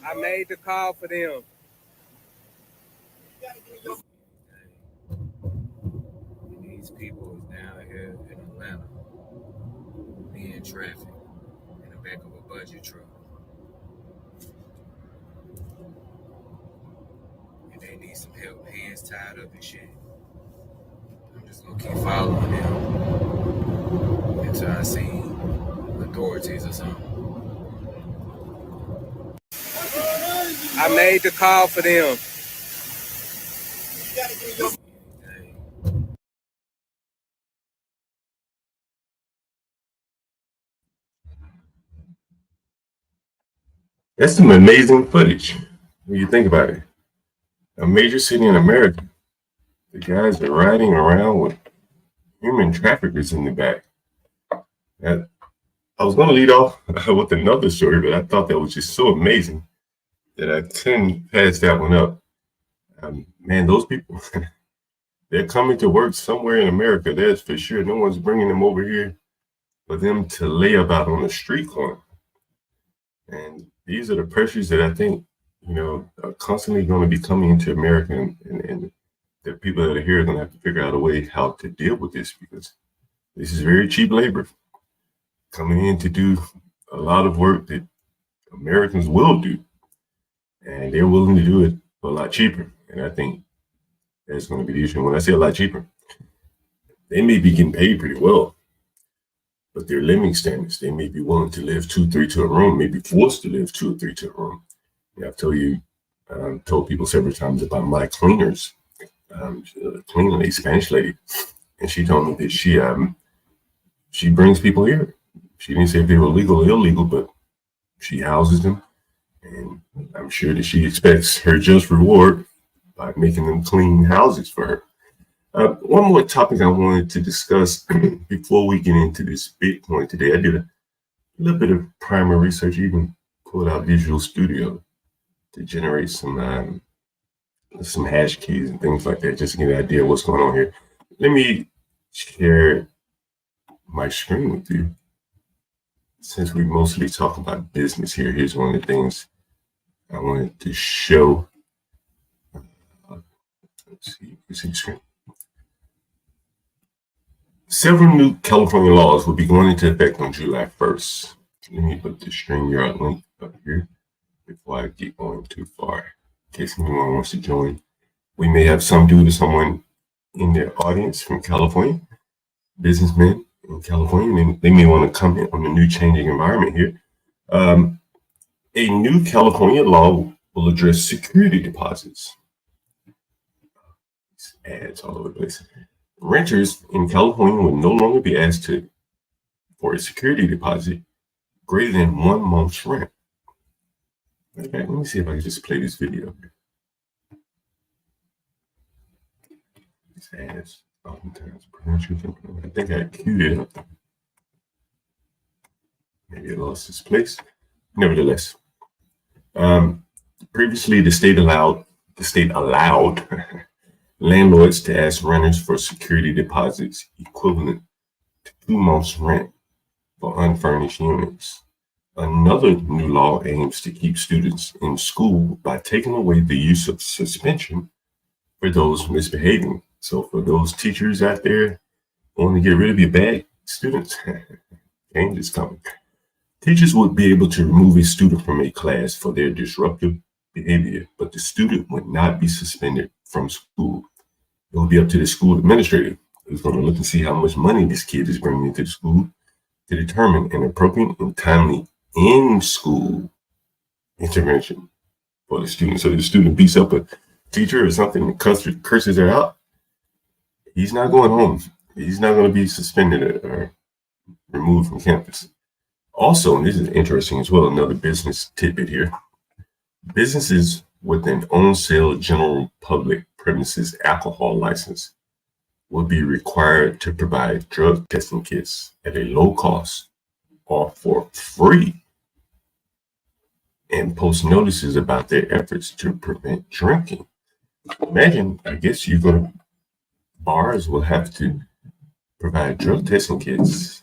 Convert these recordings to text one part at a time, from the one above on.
I made the call for them. And these people is down here in Atlanta being trafficked in the back of a budget truck. And they need some help, hands tied up and shit. I'm just gonna keep following them until I see authorities or something. I made the call for them. Hey, That's some amazing footage when you think about it. A major city in America, the guys are riding around with human traffickers in the back. That, I was going to lead off with another story, but I thought that was just so amazing that I couldn't pass that one up. Man, those people, they're coming to work somewhere in America, that's for sure. No one's bringing them over here for them to lay about on the street corner. And these are the pressures that I think, are constantly going to be coming into America, and the people that are here are going to have to figure out a way how to deal with this, because this is very cheap labor coming in to do a lot of work that Americans will do, and they're willing to do it for a lot cheaper. And I think that's going to be the issue. When I say a lot cheaper, they may be getting paid pretty well, but their living standards, they may be willing to live 2-3 to a room, may be forced to live 2 or 3 to a room. Yeah, I've told people several times about my cleaners, cleaning, a Spanish lady, and she told me that she brings people here. She didn't say if they were legal or illegal, but she houses them, and I'm sure that she expects her just reward by making them clean houses for her. One more topic I wanted to discuss before we get into this Bitcoin today. I did a little bit of primer research, even pulled out Visual Studio to generate some hash keys and things like that, just to get an idea of what's going on here. Let me share my screen with you. Since we mostly talk about business here, here's one of the things I wanted to show. Let's see, you see the screen. Several new California laws will be going into effect on July 1st. Let me put the StreamYard link up here before I get going too far, in case anyone wants to join. We may have some dude or someone in their audience from California, businessmen in California, and they may want to comment on the new changing environment here. A new California law will address security deposits. These ads all over the place. Renters in California will no longer be asked for a security deposit greater than 1 month's rent. Okay, let me see if I can just play this video. These ads oftentimes I think I queued it up. Maybe it lost its place. Nevertheless, previously the state allowed landlords to ask renters for security deposits equivalent to 2 months' rent for unfurnished units. Another new law aims to keep students in school by taking away the use of suspension for those misbehaving. So for those teachers out there wanting to get rid of your bad students, change is coming. Teachers would be able to remove a student from a class for their disruptive behavior, but the student would not be suspended from school. It will be up to the school administrator, who's going to look and see how much money this kid is bringing into the school, to determine an appropriate and timely in-school intervention for the student. So if the student beats up a teacher or something and curses her out, he's not going home. He's not going to be suspended or removed from campus. Also, and this is interesting as well, another business tidbit here. Businesses with an on-sale general public premises alcohol license will be required to provide drug testing kits at a low cost or for free, and post notices about their efforts to prevent drinking. Imagine, I guess bars will have to provide drug testing kits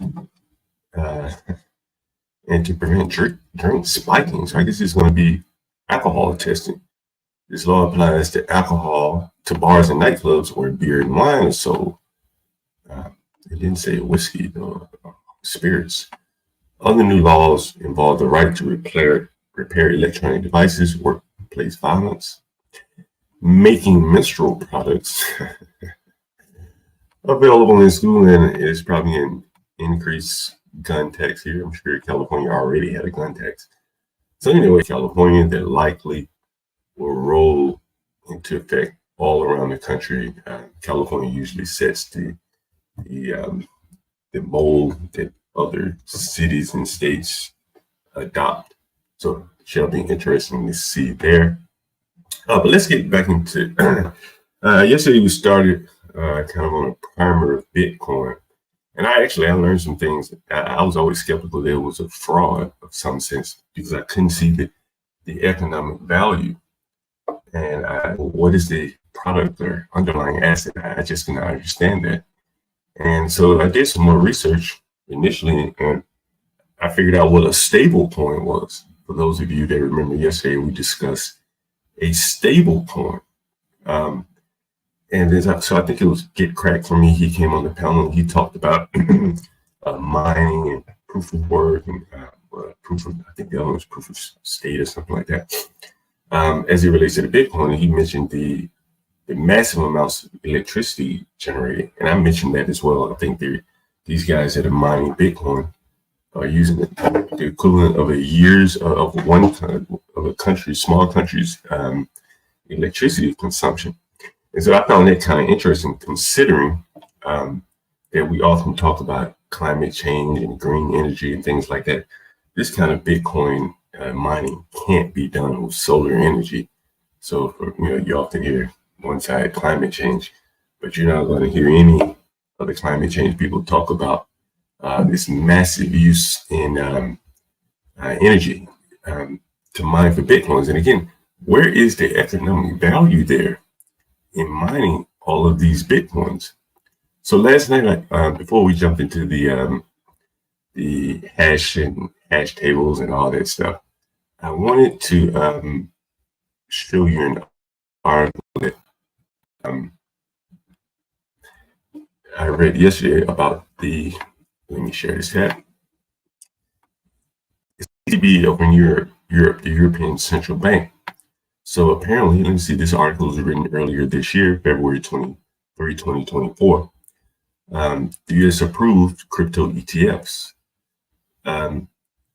and to prevent drink spiking. So I guess it's going to be alcohol testing. This law applies to alcohol to bars and nightclubs where beer and wine is sold. It didn't say whiskey or spirits. Other new laws involve the right to repair electronic devices, workplace violence, making menstrual products available in school, and it's probably an increased gun tax here. I'm sure California already had a gun tax. So anyway, California, that likely will roll into effect all around the country. California usually sets the mold that other cities and states adopt. So it shall be interesting to see there. But let's get back into yesterday we started kind of on a primer of Bitcoin. And I learned some things. I was always skeptical there was a fraud of some sense because I couldn't see the economic value. And what is the product or underlying asset? I just cannot understand that. And so I did some more research initially, and I figured out what a stable coin was. For those of you that remember yesterday, we discussed a stable coin. So I think it was Get Crack for me. He came on the panel and he talked about mining and proof of work and proof of, I think the other was proof of state or something like that. As it relates to the Bitcoin, he mentioned the massive amounts of electricity generated. And I mentioned that as well. I think these guys that are mining Bitcoin are using the equivalent of a year's of a country, small country's electricity consumption. And so I found that kind of interesting, considering that we often talk about climate change and green energy and things like that. This kind of Bitcoin mining can't be done with solar energy. So you often hear one side climate change, but you're not going to hear any of the climate change people talk about this massive use in energy to mine for Bitcoins. And again, where is the economic value there in mining all of these Bitcoins? So last night, before we jump into the hash and hash tables and all that stuff, I wanted to show you an article that I read yesterday about let me share this tab. It's ECB over in Europe, the European Central Bank. So apparently, let me see, this article was written earlier this year, February 23, 2024. The US approved crypto ETFs.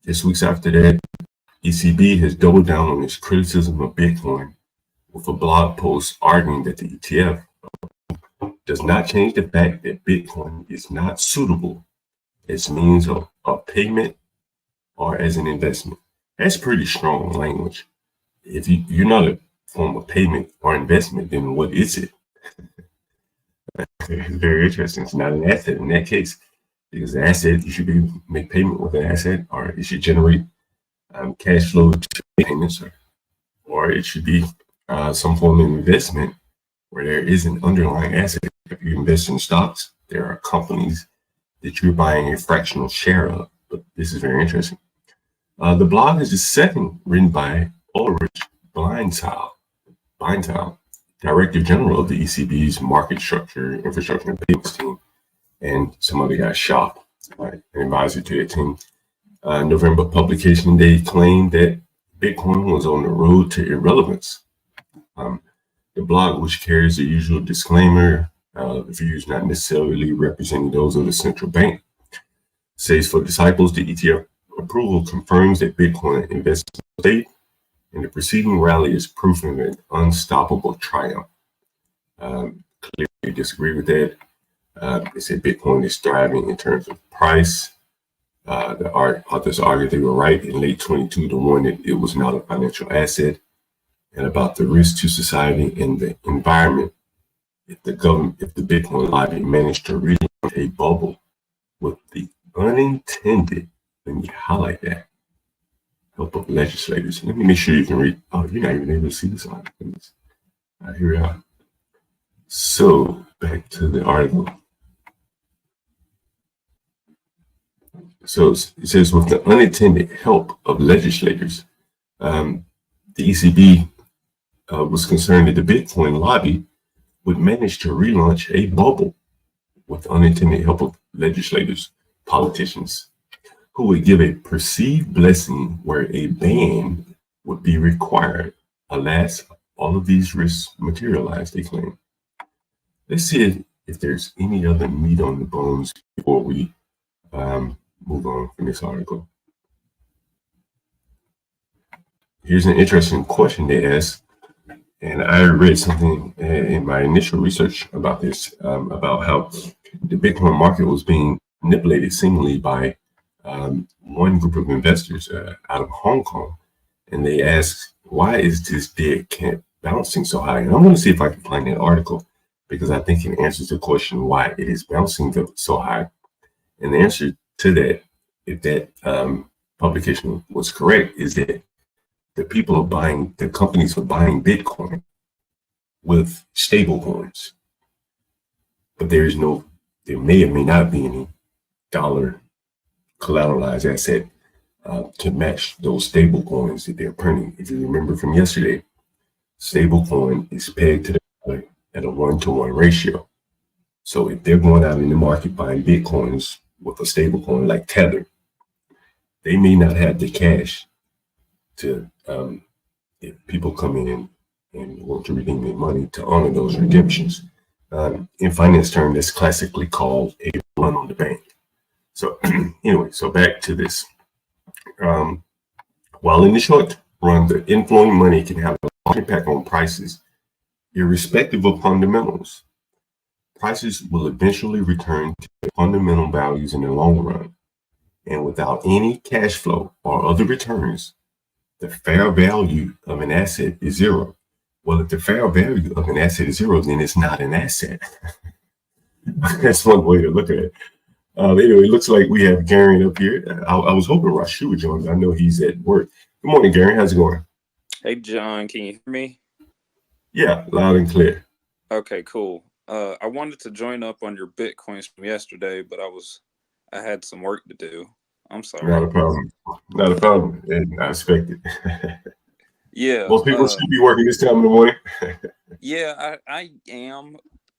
Just weeks after that, ECB has doubled down on its criticism of Bitcoin with a blog post arguing that the ETF does not change the fact that Bitcoin is not suitable as means of payment or as an investment. That's pretty strong language. If you're not a form of payment or investment, then what is it? It's very interesting. It's not an asset in that case, because the asset, you should make payment with an asset, or it should generate cash flow to payments, or it should be some form of investment where there is an underlying asset. If you invest in stocks, there are companies that you're buying a fractional share of. But this is very interesting. The blog is the second written by Ulrich Beinthal, Director General of the ECB's Market Structure, Infrastructure, and Payments team, and some other guy, Shop, an advisor to their team. November publication, they claimed that Bitcoin was on the road to irrelevance. The blog, which carries the usual disclaimer, the views not necessarily representing those of the central bank, says for disciples, the ETF approval confirms that Bitcoin invests in state, and the preceding rally is proof of an unstoppable triumph. Clearly disagree with that. They said Bitcoin is thriving in terms of price. The authors argued they were right in late 22 to warn that it was not a financial asset, and about the risk to society and the environment if the Bitcoin lobby managed to reach a bubble with the unintended, let me highlight that, help of legislators. Let me make sure you can read. Oh, you're not even able to see this article. Here we are. So back to the article. So it says, with the unintended help of legislators, the ECB was concerned that the Bitcoin lobby would manage to relaunch a bubble with unintended help of legislators, politicians, who would give a perceived blessing where a ban would be required. Alas, all of these risks materialize, they claim. Let's see if there's any other meat on the bones before we move on from this article. Here's an interesting question they asked, and I read something in my initial research about this, about how the Bitcoin market was being manipulated seemingly by one group of investors out of Hong Kong. And they asked, why is this dead cat bouncing so high? And I'm going to see if I can find that article, because I think it answers the question why it is bouncing so high. And the answer to that, if that publication was correct, is that the companies are buying Bitcoin with stable coins. But there may or may not be any dollar collateralized asset to match those stable coins that they're printing. If you remember from yesterday, stable coin is pegged to the dollar at a 1-to-1 ratio. So if they're going out in the market buying Bitcoins with a stable coin like Tether, they may not have the cash to, if people come in and want to redeem their money, to honor those redemptions. In finance terms, that's classically called a run on the bank. So anyway, so back to this. While in the short run, the inflowing money can have a large impact on prices, irrespective of fundamentals. Prices will eventually return to their fundamental values in the long run. And without any cash flow or other returns, the fair value of an asset is zero. Well, if the fair value of an asset is zero, then it's not an asset. That's one way to look at it. Anyway, it looks like we have Gary up here. I was hoping Rashu would join. I know he's at work. Good morning, Gary. How's it going? Hey, John, can you hear me? Yeah, loud and clear. Okay, cool. I wanted to join up on your Bitcoins from yesterday, but I had some work to do. I'm sorry. Not a problem. Not a problem. And I expect it. Yeah. Most people should be working this time in the morning. Yeah, I am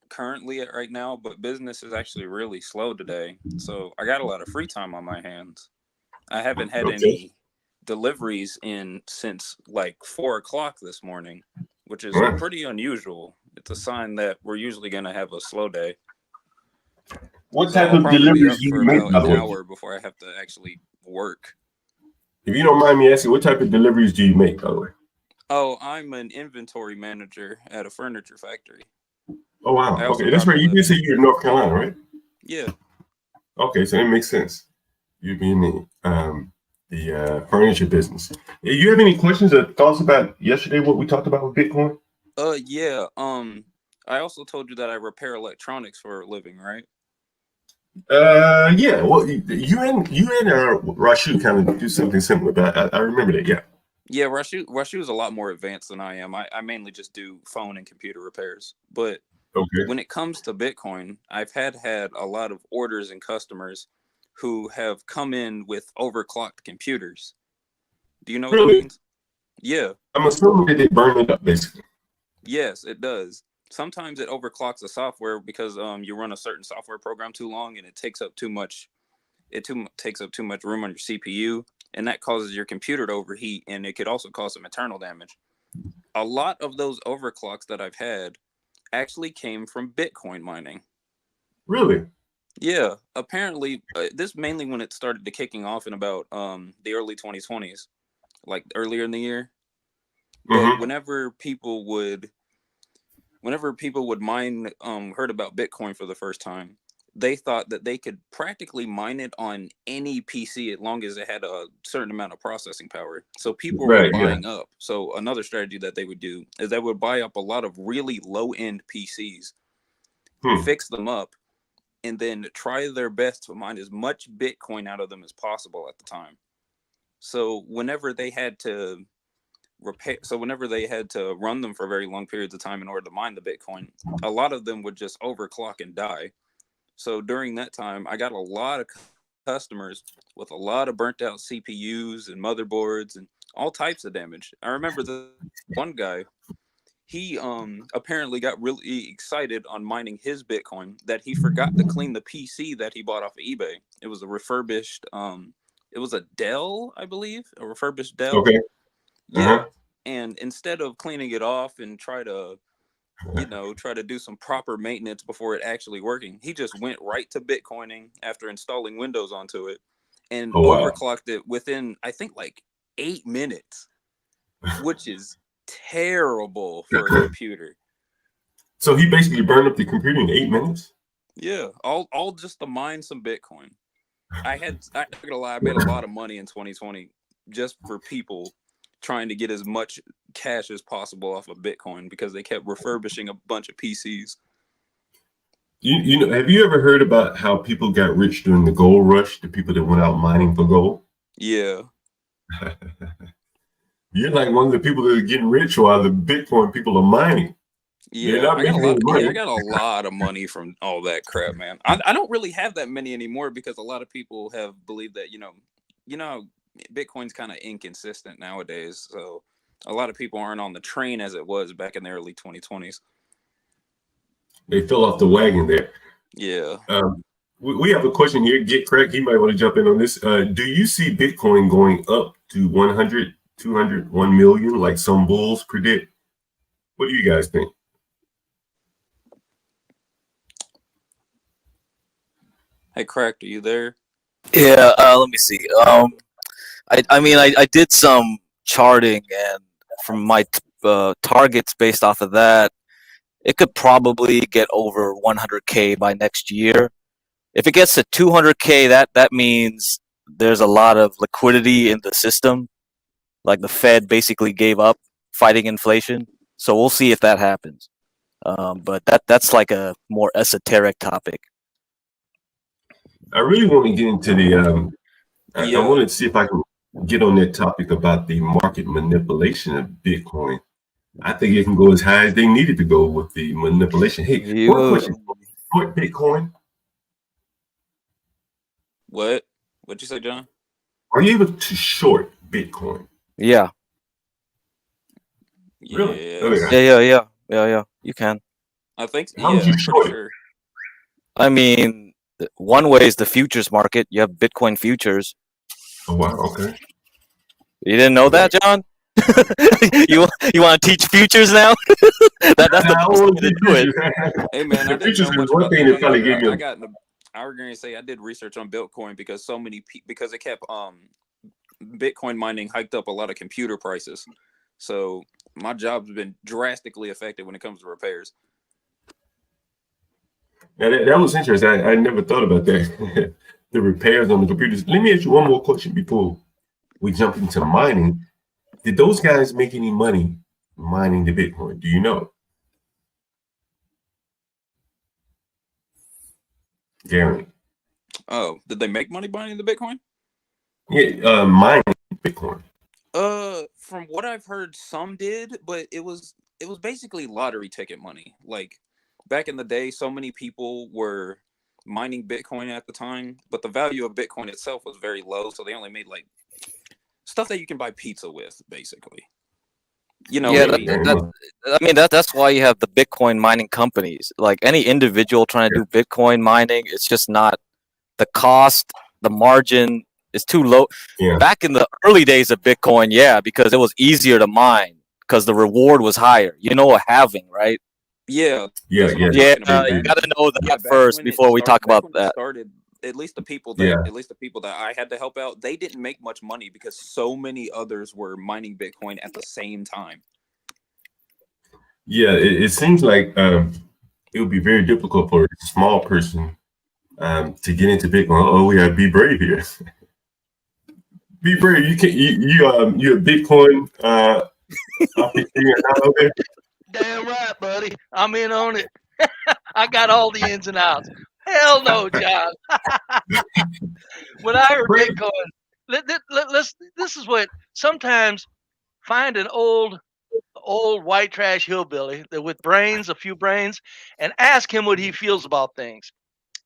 currently at right now, but business is actually really slow today. So I got a lot of free time on my hands. I haven't had any deliveries in since like 4 o'clock this morning, which is pretty unusual. It's a sign that we're usually going to have a slow day. What type of deliveries do you make? About an hour before I have to actually work. If you don't mind me asking, what type of deliveries do you make, by the way? Oh, I'm an inventory manager at a furniture factory. Oh, wow. Okay, that's right. You did say you're in North Carolina, right? Yeah. Okay, so it makes sense. You being the furniture business. You have any questions or thoughts about yesterday, what we talked about with Bitcoin? Yeah. I also told you that I repair electronics for a living, right? Yeah. Well, you and Rashu kind of do something similar, but I remember that. Yeah. Yeah, Rashu is a lot more advanced than I am. I mainly just do phone and computer repairs. But when it comes to Bitcoin, I've had a lot of orders and customers who have come in with overclocked computers. Do you know what that means? Yeah. I'm assuming that they burn it up, basically. Yes, it does. Sometimes it overclocks the software because you run a certain software program too long and it takes up too much. Takes up too much room on your CPU, and that causes your computer to overheat, and it could also cause some internal damage. A lot of those overclocks that I've had actually came from Bitcoin mining. Really? Yeah. Apparently, this mainly when it started to kicking off in about the early 2020s, like earlier in the year. But whenever people would mine, heard about Bitcoin for the first time, they thought that they could practically mine it on any PC as long as it had a certain amount of processing power. So people were buying up. So another strategy that they would do is they would buy up a lot of really low-end PCs, fix them up, and then try their best to mine as much Bitcoin out of them as possible at the time. So whenever they had to run them for very long periods of time in order to mine the Bitcoin, a lot of them would just overclock and die. So during that time, I got a lot of customers with a lot of burnt out CPUs and motherboards and all types of damage. I remember the one guy, he apparently got really excited on mining his Bitcoin that he forgot to clean the PC that he bought off of eBay. It was a refurbished it was a Dell, I believe, a refurbished Dell. Okay. Yeah. And instead of cleaning it off and try to do some proper maintenance before it actually working, he just went right to Bitcoining after installing Windows onto it and overclocked it within, I think, like 8 minutes, which is terrible for a computer. So he basically burned up the computer in 8 minutes? Yeah, all just to mine some Bitcoin. I'm not gonna lie, I made a lot of money in 2020 just for people trying to get as much cash as possible off of Bitcoin because they kept refurbishing a bunch of PCs. You know, have you ever heard about how people got rich during the gold rush, the people that went out mining for gold? Yeah. You're like one of the people that are getting rich while the Bitcoin people are mining. Yeah, I got a lot of money from all that crap, man. I don't really have that many anymore because a lot of people have believed that, Bitcoin's kind of inconsistent nowadays. So a lot of people aren't on the train as it was back in the early 2020s. They fell off the wagon there. Yeah. We have a question here. Get Craig, he might want to jump in on this. Do you see Bitcoin going up to 100, 200, 1 million like some bulls predict? What do you guys think? Hey, Cracked, are you there? Yeah, let me see. I did some charting, and from my targets based off of that, it could probably get over 100K by next year. If it gets to 200K, that means there's a lot of liquidity in the system. Like the Fed basically gave up fighting inflation. So we'll see if that happens. But that's like a more esoteric topic. I really want to get into the I want to see if I can get on that topic about the market manipulation of Bitcoin. I think it can go as high as they needed to go with the manipulation. Hey, one question. Short Bitcoin? What'd you say, John? Are you able to short Bitcoin? Yeah. Really? Yeah. You can. I think. How would you short it? Sure. I mean, one way is the futures market. You have Bitcoin futures. Oh wow! Okay. You didn't know that, John? you want to teach futures now? That's the best way to do it. Hey man, I didn't know much about that. I was going to say I did research on Bitcoin because because it kept Bitcoin mining hiked up a lot of computer prices. So my job's been drastically affected when it comes to repairs. Yeah, that was interesting. I never thought about that. The repairs on the computers. Let me ask you one more question before we jump into mining. Did those guys make any money mining the Bitcoin? Do you know? Gary. Oh, did they make money mining the Bitcoin? Yeah, mining Bitcoin. From what I've heard, some did, but it was basically lottery ticket money. Like back in the day, so many people were mining Bitcoin at the time, but the value of Bitcoin itself was very low, so they only made like stuff that you can buy pizza with, basically. That's why you have the Bitcoin mining companies. Like any individual trying to do Bitcoin mining, it's just not the cost, the margin is too low. Yeah. Back in the early days of Bitcoin, because it was easier to mine because the reward was higher. You know a halving, right? Yeah. You gotta know that first before we talk about that. At least the people that I had to help out, they didn't make much money because so many others were mining Bitcoin at the same time. Yeah, it seems like it would be very difficult for a small person to get into Bitcoin. Oh, we gotta be brave here. Be brave. You're a Bitcoin Damn right, buddy. I'm in on it. I got all the ins and outs. Hell no, John. When I heard Bitcoin, this is what sometimes find an old white trash hillbilly with brains, a few brains, and ask him what he feels about things.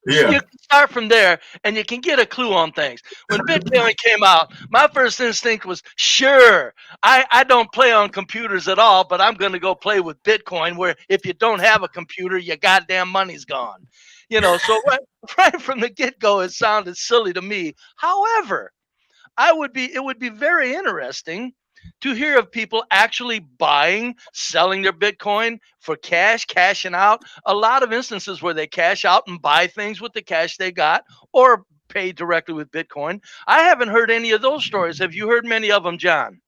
So Yeah. you can start from there and you can get a clue on things. When Bitcoin came out, my first instinct was, sure, I don't play on computers at all, but I'm going to go play with Bitcoin, where if you don't have a computer, your goddamn money's gone. So right from the get-go, it sounded silly to me. However, it would be very interesting to hear of people actually buying, selling their Bitcoin for cash, cashing out. A lot of instances where they cash out and buy things with the cash they got, or pay directly with Bitcoin. I haven't heard any of those stories. Have you heard many of them, John?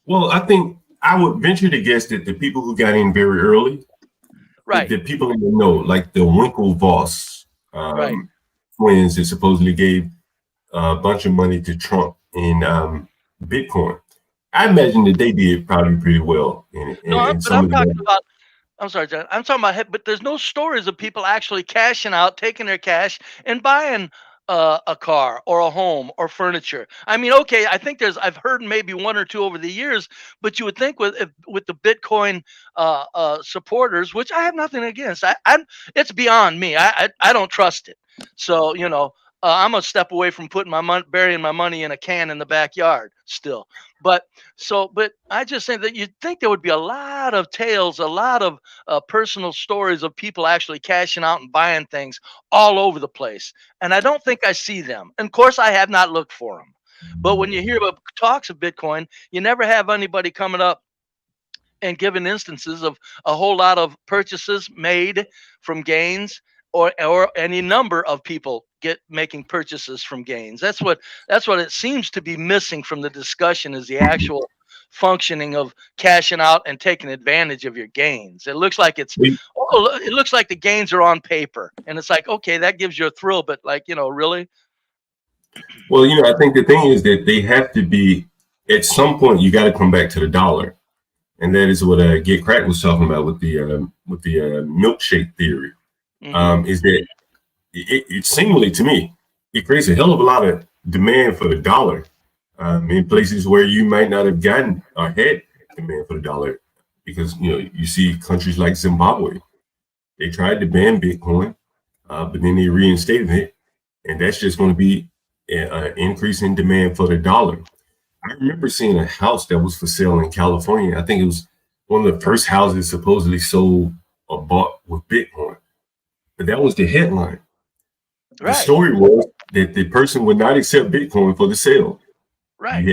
Well, I think I would venture to guess that the people who got in very early, Right. the people in the know, like the Winklevoss Right. twins that supposedly gave a bunch of money to Trump in Bitcoin. I imagine that they did probably pretty well in it. No, And but I'm some of talking them, about. I'm sorry, John. I'm talking about, but there's no stories of people actually cashing out, taking their cash, and buying a car or a home or furniture. I mean, okay, I think I've heard maybe one or two over the years, but you would think with the Bitcoin supporters, which I have nothing against. It's beyond me. I don't trust it. So I'm a step away from putting burying my money in a can in the backyard still. But I just think that you'd think there would be a lot of tales, a lot of personal stories of people actually cashing out and buying things all over the place. And I don't think I see them. And of course, I have not looked for them. But when you hear about talks of Bitcoin, you never have anybody coming up and giving instances of a whole lot of purchases made from gains, or any number of people making purchases from gains. That's what it seems to be missing from the discussion, is the actual functioning of cashing out and taking advantage of your gains. It looks like it looks like the gains are on paper, and it's like, okay, that gives you a thrill, but really. well, I think the thing is that they have to be, at some point, you got to come back to the dollar. And that is what Get Crack was talking about with the milkshake theory. Is that it seemingly, to me, it creates a hell of a lot of demand for the dollar in places where you might not have gotten or had demand for the dollar, because you see countries like Zimbabwe, they tried to ban Bitcoin, but then they reinstated it, and that's just going to be an increase in demand for the dollar. I remember seeing a house that was for sale in California. I think it was one of the first houses supposedly sold or bought with Bitcoin. But that was the headline. Right. The story was that the person would not accept Bitcoin for the sale. Right.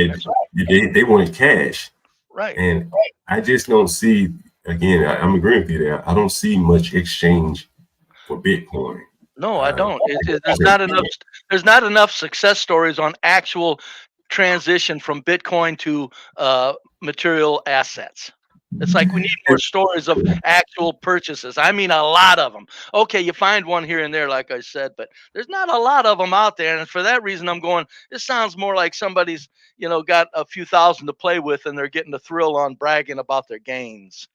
They wanted cash. Right. And I just don't see, again, I'm agreeing with you there. I don't see much exchange for Bitcoin. No, I don't. There's not enough. There's not enough success stories on actual transition from Bitcoin to material assets. It's like we need more stories of actual purchases. I mean, a lot of them. Okay, you find one here and there, like I said, but there's not a lot of them out there. And for that reason, I'm going, this sounds more like somebody's, got a few thousand to play with, and they're getting a thrill on bragging about their gains.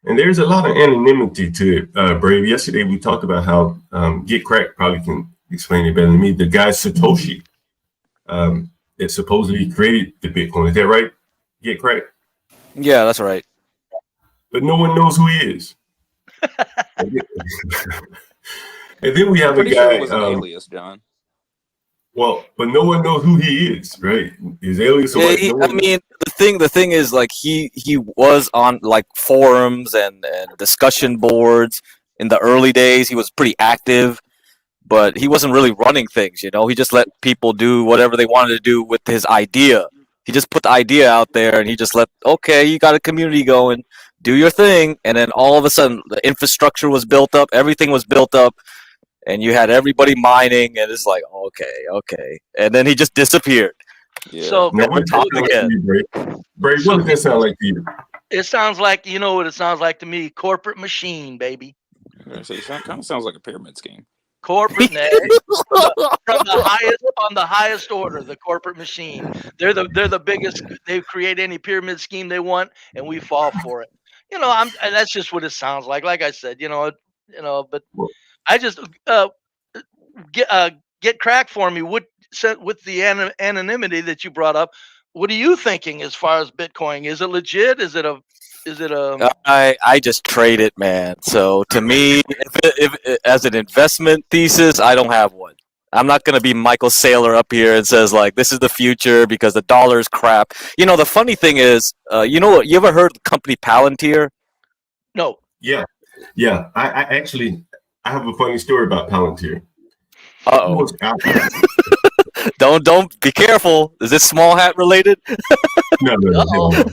And there's a lot of anonymity to it, Brave. Yesterday, we talked about how Get Crack probably can explain it better than me. The guy Satoshi that supposedly created the Bitcoin. Is that right? Get Crack? Yeah, that's right. But no one knows who he is. And then we have Pretty a guy. sure it was an alias, John. Well, but no one knows who he is, right? His alias. Yeah, I mean, the thing is, like, he was on like forums and discussion boards in the early days. He was pretty active, but he wasn't really running things. He just let people do whatever they wanted to do with his idea. He just put the idea out there, and he just okay, you got a community going, do your thing, and then all of a sudden, the infrastructure was built up, everything was built up, and you had everybody mining, and it's like, okay, and then he just disappeared. Yeah. So what does that sound like to you, Bray? What does that sound like to you? It sounds like, you know what it sounds like to me? Corporate machine, baby. So it kind of sounds like a pyramid scheme. Corporate from the highest order, the corporate machine. They're the biggest. They create any pyramid scheme they want, and we fall for it. That's just what it sounds like. Like I said, but I just get Crack for me with the anonymity that you brought up. What are you thinking as far as Bitcoin? Is it legit? Is it a Is it I just trade it, man. So to me, if as an investment thesis, I don't have one. I'm not gonna be Michael Saylor up here and says like this is the future because the dollar is crap. You know, the funny thing is, you know what? You ever heard of the company Palantir? no? Yeah. I actually I have a funny story about Palantir. Uh I oh. was out- Don't be careful. Is this small hat related? no. Uh-oh.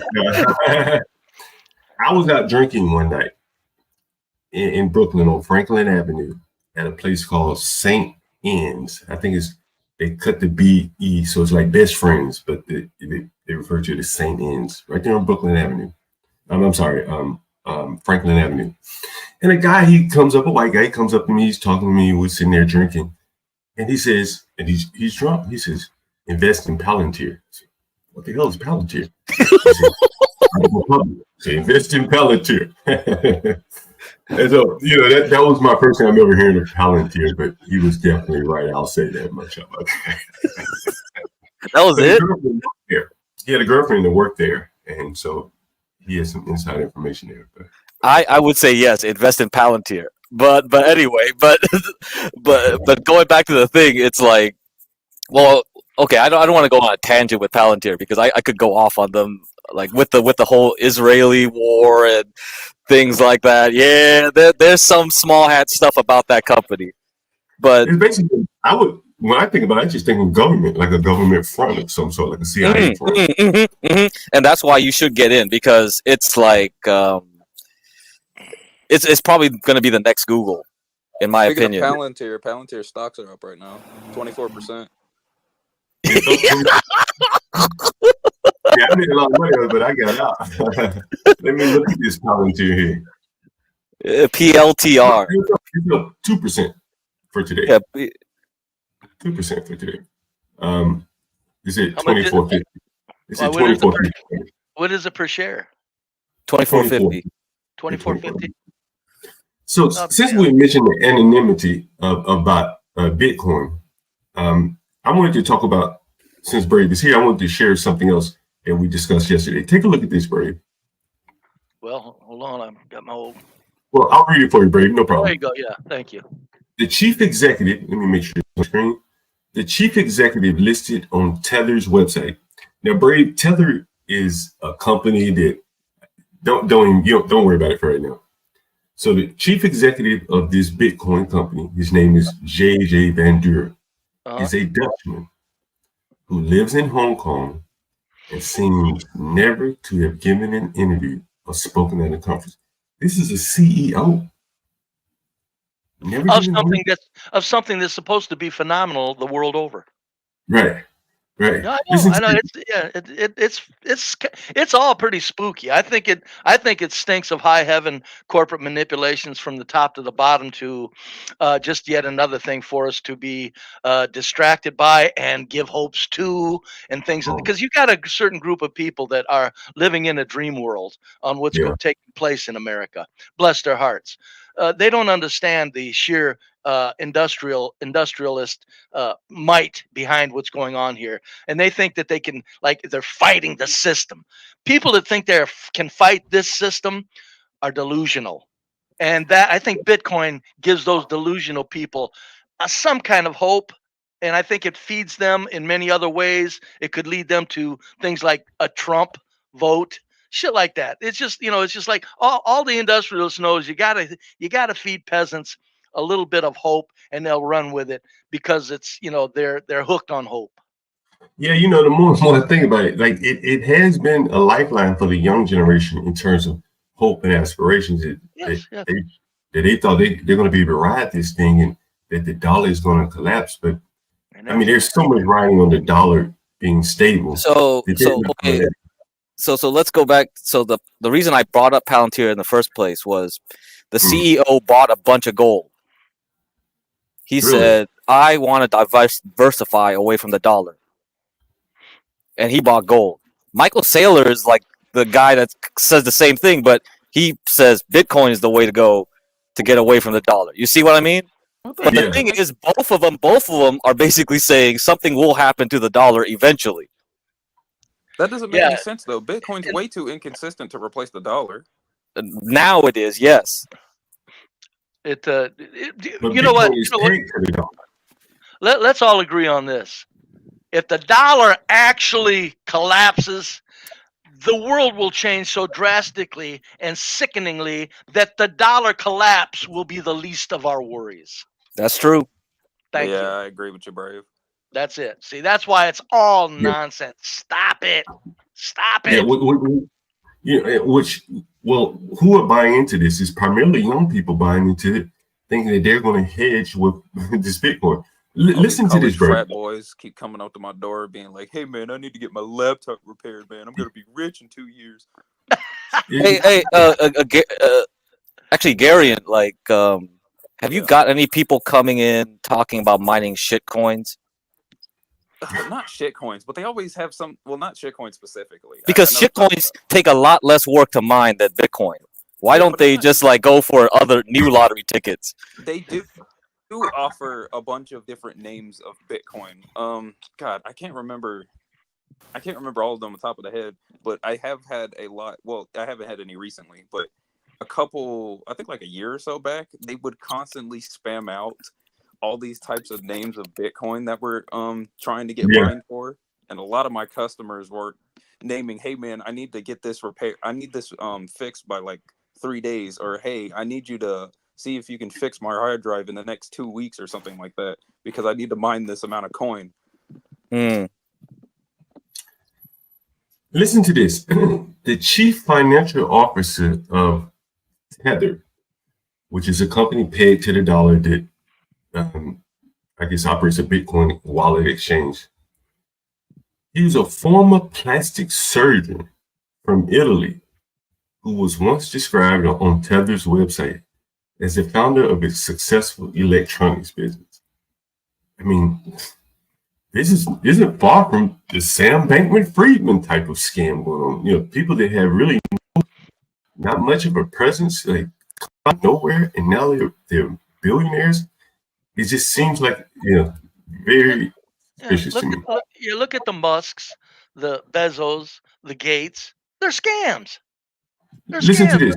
I was out drinking one night in Brooklyn on Franklin Avenue at a place called St. Ian's. I think they cut the B-E, so it's like best friends, but they refer to it as St. Ian's, right there on Brooklyn Avenue. I'm sorry, Franklin Avenue. And a guy, a white guy, comes up to me, he's talking to me, we're sitting there drinking. And he says, and he's drunk, he says, invest in Palantir. I said, what the hell is Palantir? He said, invest in Palantir. And so, you know, that was my first time ever hearing of Palantir, but he was definitely right. I'll say that much about that. That was it. He had a girlfriend that worked there, and so he has some inside information there. But I would say yes, invest in Palantir. But anyway, but going back to the thing, it's like, well, okay, I don't want to go on a tangent with Palantir because I could go off on them like with the whole Israeli war and things like that. Yeah, there's some small hat stuff about that company, but it's basically, when I think about it, I just think of government, like a government front of some sort, like a CIA front. And that's why you should get in because it's like it's probably going to be the next Google, in my Speaking opinion. of Palantir stocks are up right now, 24%. Yeah, I made a lot of money, but I got out. Let me look at this Palantir here. PLTR. It's up 2% for today. Yeah, 2% for today. Is it How much is it? 24.50? Is it What is the 24.50? What is it per share? 24.50. 24.50. So since we mentioned the anonymity about Bitcoin, I wanted to talk about, since Brave is here, I wanted to share something else that we discussed yesterday. Take a look at this, Brave. Well, hold on, I've got my old. Well, I'll read it for you, Brave. No There problem. you go. Yeah, thank you. The chief executive, let me make sure it's on the screen. The chief executive listed on Tether's website. Now, Brave, Tether is a company that don't worry about it for right now. So the chief executive of this Bitcoin company, his name is J.J. Van Deur, is a Dutchman who lives in Hong Kong and seems never to have given an interview or spoken at a conference. This is a CEO. Never Of something that's supposed to be phenomenal the world over. Right. No, I know. It's all pretty spooky. I think it stinks of high heaven corporate manipulations from the top to the bottom to just yet another thing for us to be distracted by and give hopes to and things because you got a certain group of people that are living in a dream world on what's taking place in America. Bless their hearts. They don't understand the sheer industrialist might behind what's going on here, and they think that they can, like, they're fighting the system. People that think they can fight this system are delusional, and that I think Bitcoin gives those delusional people some kind of hope, and I think it feeds them in many other ways. It could lead them to things like a Trump vote. Shit like that. It's just, it's just like all the industrialists knows you gotta feed peasants a little bit of hope and they'll run with it because it's, they're hooked on hope. Yeah, the more and more I think about it, like it has been a lifeline for the young generation in terms of hope and aspirations. They thought they're going to be able to ride this thing and that the dollar is going to collapse. But I mean, there's so much riding on the dollar being stable. So let's go back. So the reason I brought up Palantir in the first place was the CEO bought a bunch of gold. He said, I want to diversify away from the dollar. And he bought gold. Michael Saylor is like the guy that says the same thing, but he says Bitcoin is the way to go to get away from the dollar. You see what I mean? But the thing is, both of them are basically saying something will happen to the dollar eventually. That doesn't make Yeah. any sense though. Bitcoin's way too inconsistent to replace the dollar. Now it is, yes. It, But you know what? Bitcoin is pegged to the dollar. Let's all agree on this. If the dollar actually collapses, the world will change so drastically and sickeningly that the dollar collapse will be the least of our worries. That's true. Thank yeah, you. I agree with you, Brave. That's it. See, that's why it's all nonsense. Stop it. Stop it. Well, who are buying into this is primarily young people buying into it, thinking that they're going to hedge with this Bitcoin. Listen to this, bro. Frat boys keep coming up to my door being like, "Hey, man, I need to get my laptop repaired, man. I'm gonna be rich in 2 years." Hey, actually, Garion, like, have you got any people coming in talking about mining shit coins? Not shit coins, but they always have some. Well, not shit coins specifically, because shit coins take a lot less work to mine than Bitcoin. Why don't they just like go for other new lottery tickets? They do offer a bunch of different names of Bitcoin. God, I can't remember all of them on top of the head, but I have had a lot. Well, I haven't had any recently, but a couple, I think like a year or so back, they would constantly spam out all these types of names of Bitcoin that we're trying to get mined for. And a lot of my customers were naming, "Hey man, I need to get this repaired. I need this fixed by like 3 days," or "Hey, I need you to see if you can fix my hard drive in the next 2 weeks," or something like that, because I need to mine this amount of coin. Listen to this. The chief financial officer of Tether, which is a company pegged to the dollar that I guess operates a Bitcoin wallet exchange. He was a former plastic surgeon from Italy who was once described on Tether's website as the founder of a successful electronics business. I mean, this isn't far from the Sam Bankman-Friedman type of scam going on. You know, people that have really not much of a presence, like nowhere, and now they're billionaires. It just seems like, very suspicious to me. Look at the Musks, the Bezos, the Gates. They're scams. Listen to this.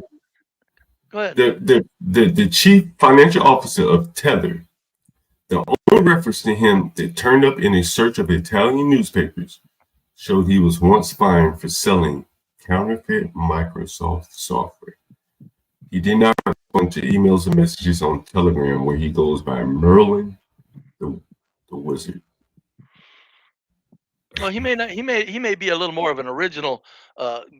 Go ahead. The chief financial officer of Tether, the only reference to him that turned up in a search of Italian newspapers showed he was once fined for selling counterfeit Microsoft software. He did not respond to emails and messages on Telegram where he goes by Merlin the Wizard. Well, he may be a little more of an original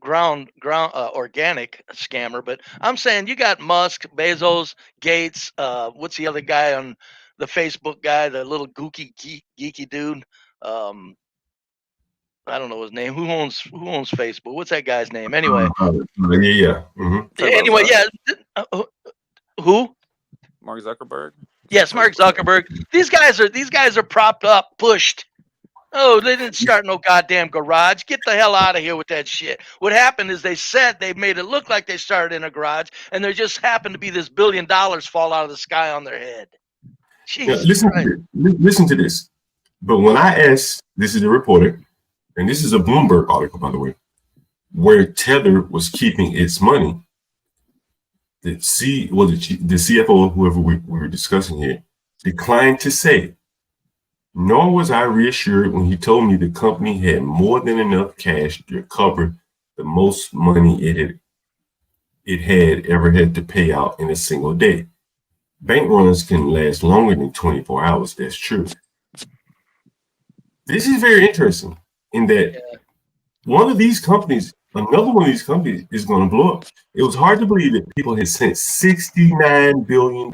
ground organic scammer, but I'm saying you got Musk, Bezos, Gates, what's the other guy on the Facebook guy, the little geeky dude? I don't know his name. Who owns Facebook? What's that guy's name? Anyway. Anyway, who? Mark Zuckerberg. Yes, Mark Zuckerberg. These guys are propped up, pushed. Oh, they didn't start no goddamn garage. Get the hell out of here with that shit. What happened is they made it look like they started in a garage, and there just happened to be this $1 billion fall out of the sky on their head. Listen to this. But when I asked, this is the reporter, and this is a Bloomberg article, by the way, where Tether was keeping its money, the CFO, whoever we were discussing here, declined to say. Nor was I reassured when he told me the company had more than enough cash to cover the most money it had ever had to pay out in a single day. Bank runs can last longer than 24 hours. That's true. This is very interesting in that another one of these companies is going to blow up. It was hard to believe that people had sent $69 billion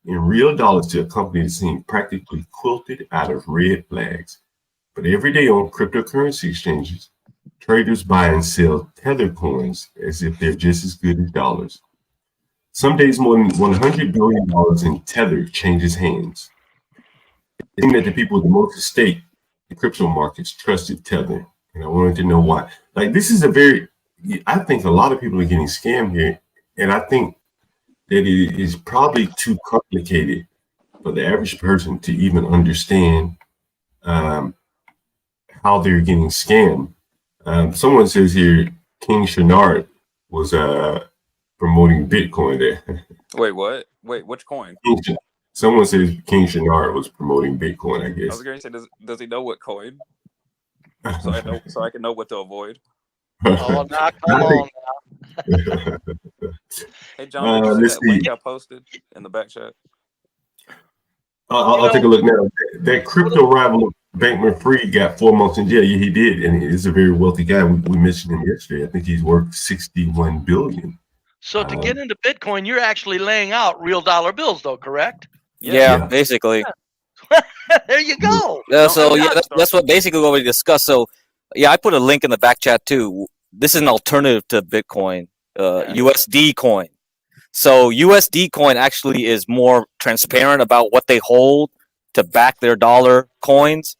in real dollars to a company that seemed practically quilted out of red flags. But every day on cryptocurrency exchanges, traders buy and sell Tether coins as if they're just as good as dollars. Some days more than $100 billion in Tether changes hands. It seemed that the people with the most at stake in crypto markets trusted Tether, and I wanted to know why. Like, this is I think a lot of people are getting scammed here, and I think that it is probably too complicated for the average person to even understand how they're getting scammed. Someone says here King Shenard was promoting Bitcoin there. Wait, what? Wait, which coin? Someone says King Shenard was promoting Bitcoin, I I guess. was going to say, does he know what coin? So I can know what to avoid. Oh, now come on. Hey, John, did you let's see that link see. I posted in the back chat? I'll take a look now. That crypto rival Bankman-Fried got 4 months in jail. Yeah, he did, and he's a very wealthy guy. We mentioned him yesterday. I think he's worth $61 billion. So to get into Bitcoin, you're actually laying out real dollar bills, though, correct? Yeah, basically. There you go. That's what basically what we discussed. So yeah, I put a link in the back chat too. This is an alternative to Bitcoin, USD coin. So USD coin actually is more transparent about what they hold to back their dollar coins.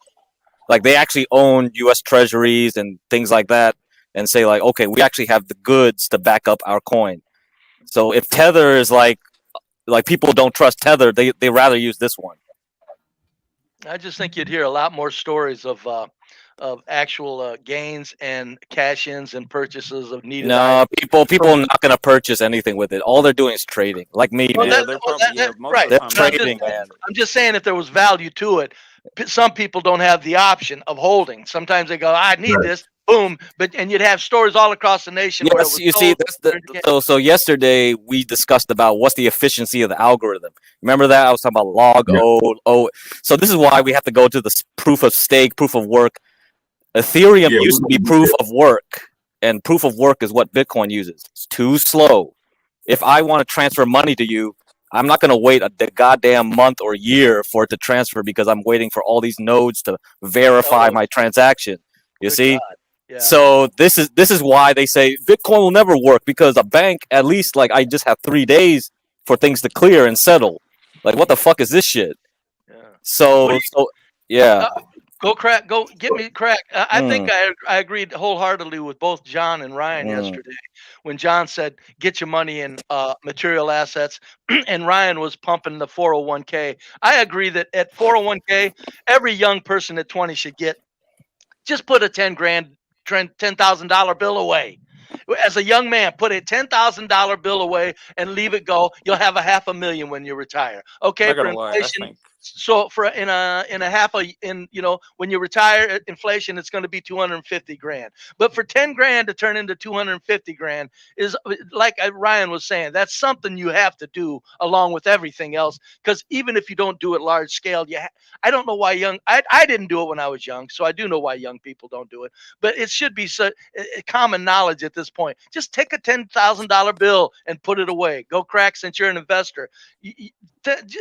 Like they actually own US treasuries and things like that, and say like, okay, we actually have the goods to back up our coin. So if Tether is like people don't trust Tether, they rather use this one. I just think you'd hear a lot more stories of actual gains and cash-ins and purchases of needed items. People are not going to purchase anything with it. All they're doing is trading, like me. Well, Man. They're probably right. They're trading, man. I'm just saying if there was value to it, some people don't have the option of holding. Sometimes they go, I need this, boom. And you'd have stores all across the nation. Yes, where it was you see, that's so yesterday we discussed about what's the efficiency of the algorithm. Remember that? I was talking about log O. So this is why we have to go to the proof of stake, proof of work. Ethereum used to be proof of work, and proof of work is what Bitcoin uses. It's too slow. If I want to transfer money to you, I'm not going to wait a goddamn month or year for it to transfer because I'm waiting for all these nodes to verify my transaction. You see? Yeah. So this is why they say Bitcoin will never work, because a bank, at least like I just have 3 days for things to clear and settle. Like what the fuck is this shit? Yeah. So yeah. Go get me crack. I think I agreed wholeheartedly with both John and Ryan yesterday when John said get your money in material assets and Ryan was pumping the 401k. I agree that at 401k, every young person at 20 should just put a $10,000 bill away. As a young man, put a $10,000 bill away and leave it go. You'll have $500,000 when you retire. Okay, for inflation. So for when you retire, inflation, it's going to be $250,000. But for $10,000 to turn into $250,000 is, like Ryan was saying, that's something you have to do along with everything else. Because even if you don't do it large scale, I don't know why I didn't do it when I was young, so I do know why young people don't do it. But it should be common knowledge at this point. Just take a $10,000 bill and put it away. Go crack, since you're an investor.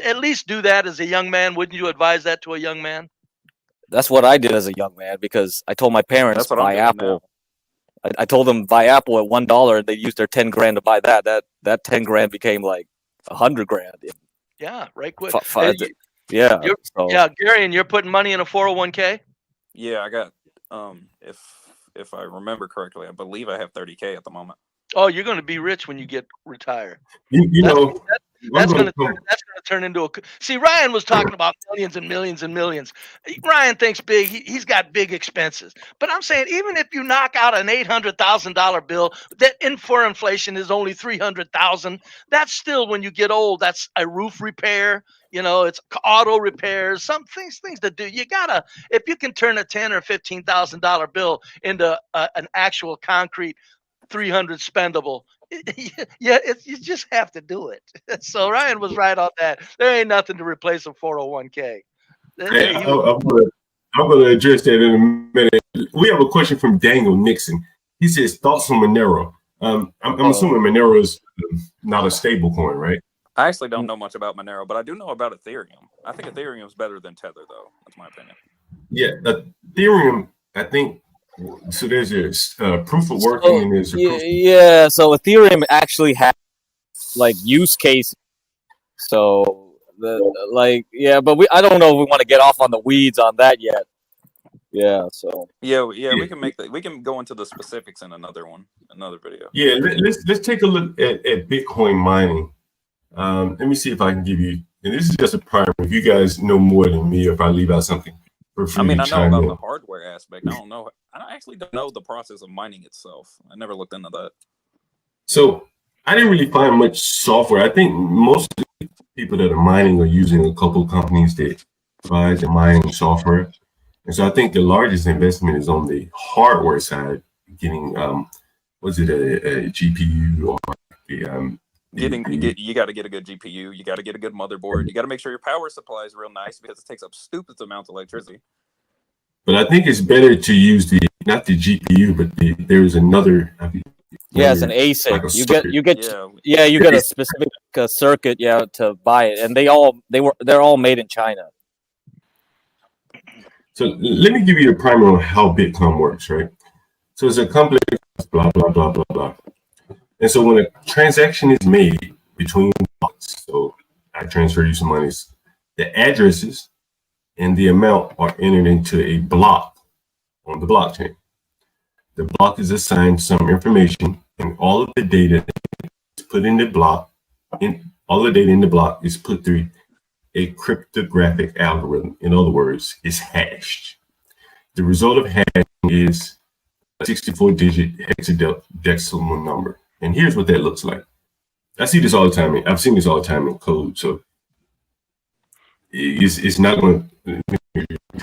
At least do that as a young man. Wouldn't you advise that to a young man? That's what I did as a young man, because I told my parents buy Apple. I told them buy Apple at $1. They used their $10,000 to buy that. That $10,000 became like $100,000. Yeah, right quick. Yeah. Gary, and you're putting money in a 401k? Yeah, I got if I remember correctly, I believe I have $30,000 at the moment. Oh, you're going to be rich when you get retired. That's going to turn into a. See, Ryan was talking about millions and millions and millions. Ryan thinks big. He's got big expenses. But I'm saying, even if you knock out an $800,000 bill that for inflation is only $300,000, that's still, when you get old, that's a roof repair. It's auto repairs, some things to do. You gotta, if you can turn a $10,000 or $15,000 bill into an actual concrete 300 spendable. You just have to do it. So Ryan was right on that. There ain't nothing to replace a 401k. I'm going to address that in a minute. We have a question from Daniel Nixon. He says, thoughts on Monero. I'm assuming Monero is not a stable coin, right? I actually don't know much about Monero, but I do know about Ethereum. I think Ethereum is better than Tether, though. That's my opinion. Yeah, Ethereum, I think. So there's a proof of work, and there's a proof. Yeah. So Ethereum actually has like use cases. So but I don't know if we want to get off on the weeds on that yet. Yeah. So we can we can go into the specifics in another video. Yeah, let's take a look at Bitcoin mining. Let me see if I can give you, and this is just a primer. If you guys know more than me, or if I leave out something, for I free mean, to I know chime about in. the hardware aspect. I don't know. I actually don't know the process of mining itself. I never looked into that. So I didn't really find much software. I think most of the people that are mining are using a couple of companies that provide the mining software. And so I think the largest investment is on the hardware side, getting was it a GPU or the You got to get a good GPU. You got to get a good motherboard. You got to make sure your power supply is real nice because it takes up stupid amounts of electricity. But I think it's better to use not the GPU, but there's another. Yeah, it's an ASIC. Like a you circuit. get a specific circuit, to buy it, and they're all made in China. So let me give you a primer on how Bitcoin works, right? So it's a complex blah blah blah blah blah. And so when a transaction is made between blocks, so I transfer you some monies, the addresses and the amount are entered into a block on the blockchain. The block is assigned some information, and all of the data is put in the block. All the data in the block is put through a cryptographic algorithm. In other words, it's hashed. The result of hashing is a 64-digit hexadecimal number. And here's what that looks like. I see this all the time. I've seen this all the time in code. So it's not going to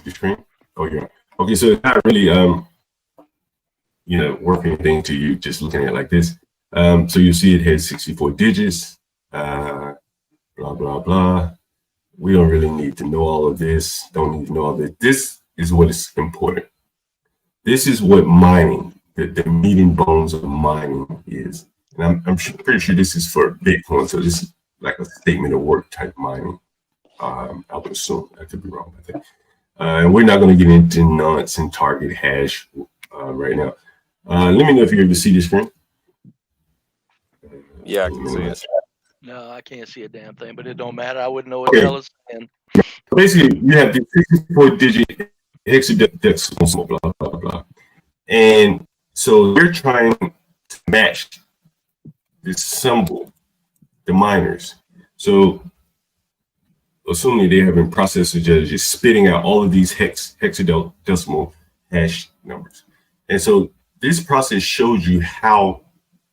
screen. Oh yeah. Okay, so it's not really worth anything to you just looking at it like this. So you see it has 64 digits. Blah blah blah. We don't really need to know all of this. Don't need to know all this. This is what is important. This is what mining, the meat and bones of mining is. And I'm pretty sure this is for Bitcoin. So this is like a statement of work type mining. I would assume. I could be wrong. I think. And we're not going to get into nonce and target hash right now. Let me know if you're able to see this screen. Yeah, I can see it. No, I can't see a damn thing, but it don't matter. I wouldn't know what the hell it's saying. Basically, you have the 64-digit hexadecimal, blah, blah, blah. And so they're trying to match this symbol, the miners. So assuming they have been processors that are just spitting out all of these hexadecimal hash numbers. And so this process shows you how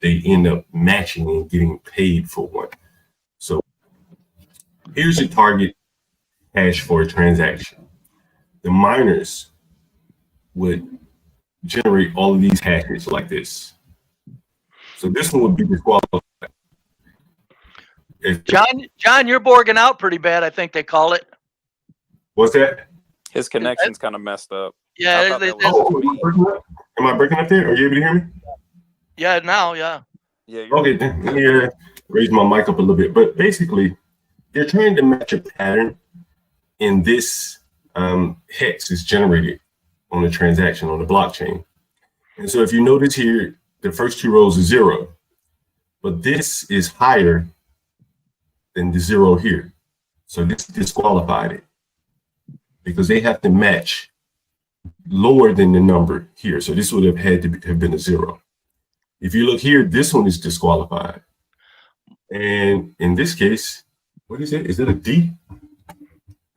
they end up matching and getting paid for one. So here's your target hash for a transaction. The miners would generate all of these hashes like this. So this one would be disqualified. John, you're borging out pretty bad. I think they call it. What's that? His connection's kind of messed up. Yeah. Am I breaking up there? Are you able to hear me? Yeah, now, yeah. Yeah. Okay, then let me raise my mic up a little bit. But basically, they're trying to match a pattern in this hex is generated on the transaction on the blockchain. And so if you notice here, the first two rows are 0, but this is higher than the 0 here. So this disqualified it because they have to match lower than the number here. So this would have had to have been a 0. If you look here, this one is disqualified. And in this case, what is it? Is it a D?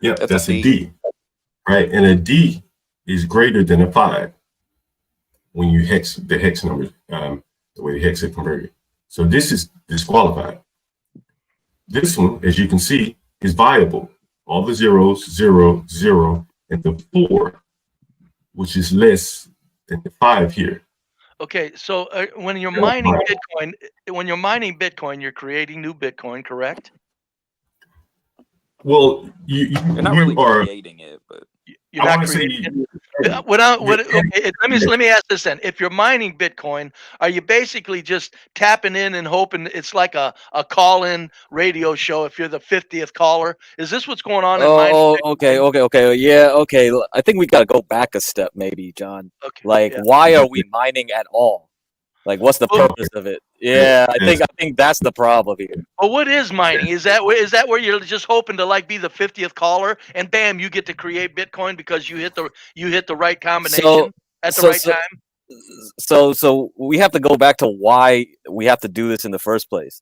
Yeah, that's a D. Right? And a D is greater than a 5 when you hex the hex numbers, the way the hex is converted. So this is disqualified. This one, as you can see, is viable. All the zeros, 0, 0, and the 4, which is less than the 5 here. Okay, so when you're mining Bitcoin, you're creating new Bitcoin, correct? Well, you're not really creating it, but you're not creating it. Let me ask this then: if you're mining Bitcoin, are you basically just tapping in and hoping it's like a call-in radio show? If you're the 50th caller, is this what's going on in mining? Oh, okay, yeah, okay. I think we gotta go back a step, maybe, John. Okay, why are we mining at all? Like, what's the purpose of it? Yeah, I think that's the problem here. Well, what is mining? Is that where you're just hoping to be the 50th caller and bam, you get to create Bitcoin because you hit the right combination at the right time? So we have to go back to why we have to do this in the first place.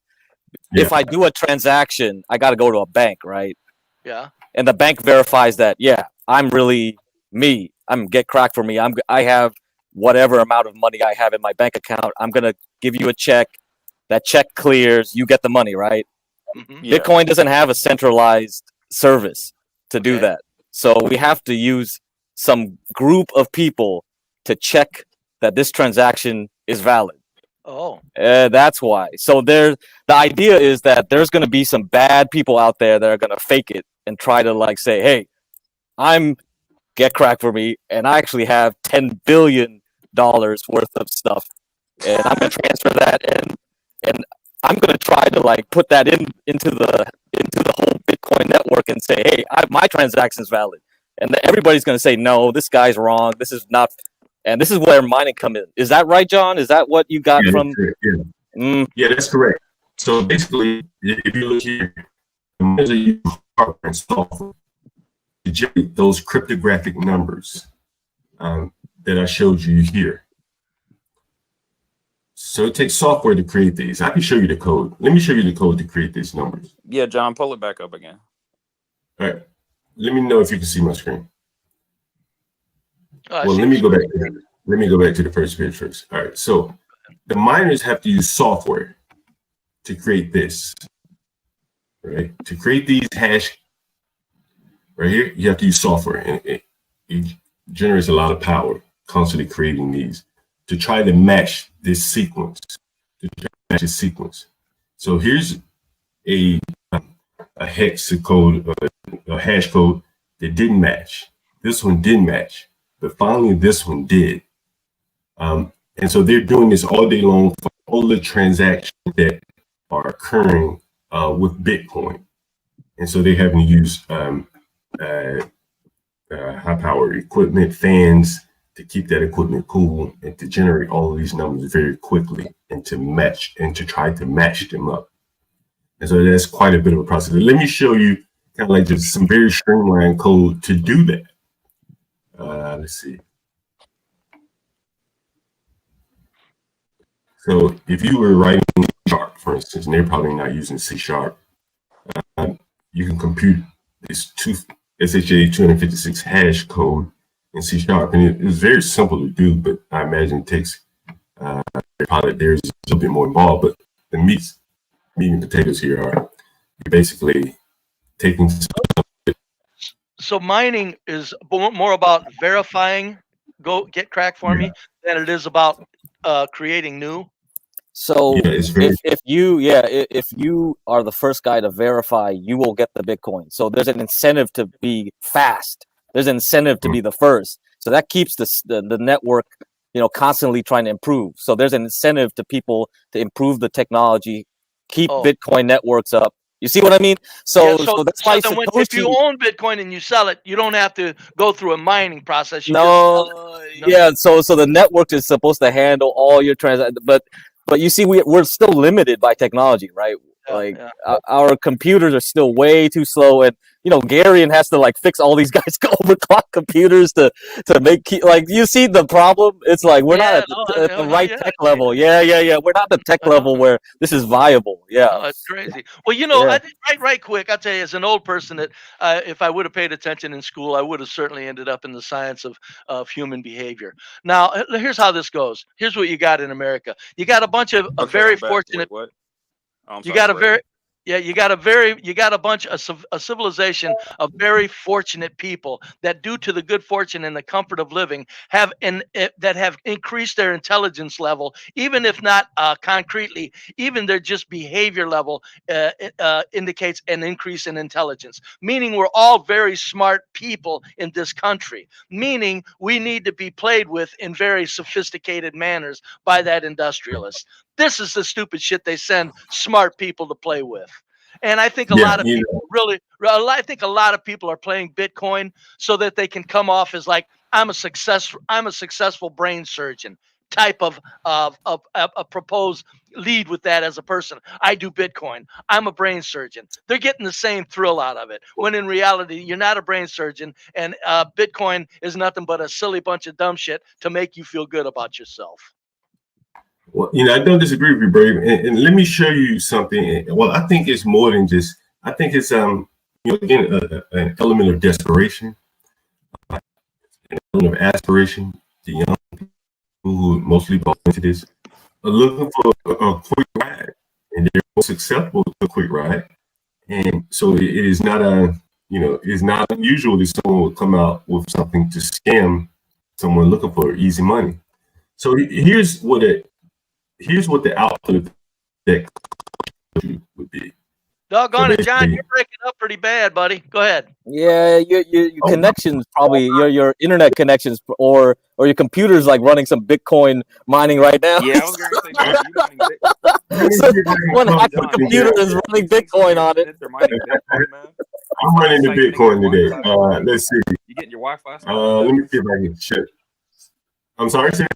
Yeah. If I do a transaction, I got to go to a bank, right? Yeah. And the bank verifies that, yeah, I'm really I'm get cracked for me. I have whatever amount of money I have in my bank account. I'm gonna give you a check. That check clears. You get the money, right? Mm-hmm. Yeah. Bitcoin doesn't have a centralized service to do that. So we have to use some group of people to check that this transaction is valid. Oh. That's why. So the idea is that there's going to be some bad people out there that are going to fake it and try to like say, hey, I'm get cracked for me, and I actually have $10 billion worth of stuff, and I'm going to transfer that, and I'm going to try to like put that into the whole Bitcoin network and say, hey, my transaction is valid. And everybody's going to say, no, this guy's wrong. This is not. And this is where mining come in. Is that right, John? Is that what you got from? Yeah, that's correct. So basically, if you look here, the hardware and software to generate those cryptographic numbers that I showed you here. So it takes software to create these. I can show you the code. Let me show you the code to create these numbers. Yeah, John, pull it back up again. All right. Let me know if you can see my screen. Well, let me go back to the first page first. All right. So the miners have to use software to create this. Right? To create these hash right here, you have to use software, and it generates a lot of power constantly creating these to try to match this sequence. So here's a hex code, a hash code that didn't match. This one didn't match, but finally this one did. And so they're doing this all day long for all the transactions that are occurring with Bitcoin. And so they're having to use high power equipment, fans, to keep that equipment cool and to generate all of these numbers very quickly and to try to match them up. And so that's quite a bit of a process. Let me show you kind of like just some very streamlined code to do that. Let's see. So if you were writing C#, for instance, and they're probably not using C#, you can compute this SHA-256 hash code in C#, and it's very simple to do, but I imagine it takes probably there's a little bit more involved. But the meat and potatoes here are you're basically taking. So mining is more about verifying, get cracked for me, than it is about creating new. So if you are the first guy to verify, you will get the Bitcoin. So there's an incentive to be fast. There's an incentive to be the first. So that keeps the network, constantly trying to improve. So there's an incentive to people to improve the technology, keep Bitcoin networks up. You see what I mean? So that's why if you own Bitcoin and you sell it, you don't have to go through a mining process. So the network is supposed to handle all your transactions, but you see, we're still limited by technology, right? Our computers are still way too slow, and Garion has to like fix all these guys overclock computers to make you see the problem. It's like we're not at the right tech level. We're not the tech level where this is viable. It's crazy. Well, right quick, I'll tell you, as an old person, that if I would have paid attention in school, I would have certainly ended up in the science of human behavior. Now, here's how this goes. Here's what you got in America. You got a bunch of very fortunate. Wait, what? You got a bunch of a civilization of very fortunate people that, due to the good fortune and the comfort of living, have increased their intelligence level, even if not concretely, even their just behavior level indicates an increase in intelligence. Meaning we're all very smart people in this country. Meaning we need to be played with in very sophisticated manners by that industrialist. This is the stupid shit they send smart people to play with. And I think a lot of people are playing Bitcoin so that they can come off as like, I'm a successful brain surgeon type of a proposed lead with that as a person. I do Bitcoin. I'm a brain surgeon. They're getting the same thrill out of it. When in reality, you're not a brain surgeon, and Bitcoin is nothing but a silly bunch of dumb shit to make you feel good about yourself. Well, I don't disagree with you, Brave. And let me show you something. Well, I think it's more than just. I think it's again an element of desperation. of aspiration. The young people who mostly bought into this are looking for a quick ride, and they're most acceptable to a quick ride. And so it is not it's not unusual that someone will come out with something to scam someone looking for easy money. So here's what the output of that would be. Doggone it, John, you're breaking up pretty bad, buddy. Go ahead. Yeah, your connections probably your internet connections or your computer's like running some Bitcoin mining right now. Yeah, I was going to say, John, are you mining Bitcoin? So one hacked the computer is running Bitcoin on it. They're mining Bitcoin, man. I'm running the Bitcoin today. Let's see. You getting your Wi-Fi? Let me see if I can check. I'm sorry, sir.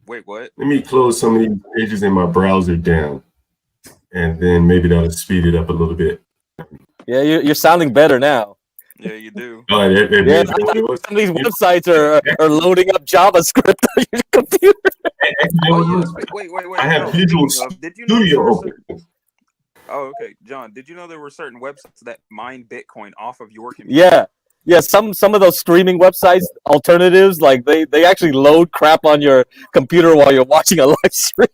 Wait, what? Let me close some of these pages in my browser down, and then maybe that'll speed it up a little bit. Yeah, you're sounding better now. Yeah, you do. Yeah, some of these websites are loading up JavaScript on your computer. Oh, yes. Wait. I have Visual Studio open. Oh, okay. John, did you know there were certain websites that mine Bitcoin off of your computer? Yeah. Some of those streaming websites, alternatives, like they actually load crap on your computer while you're watching a live stream.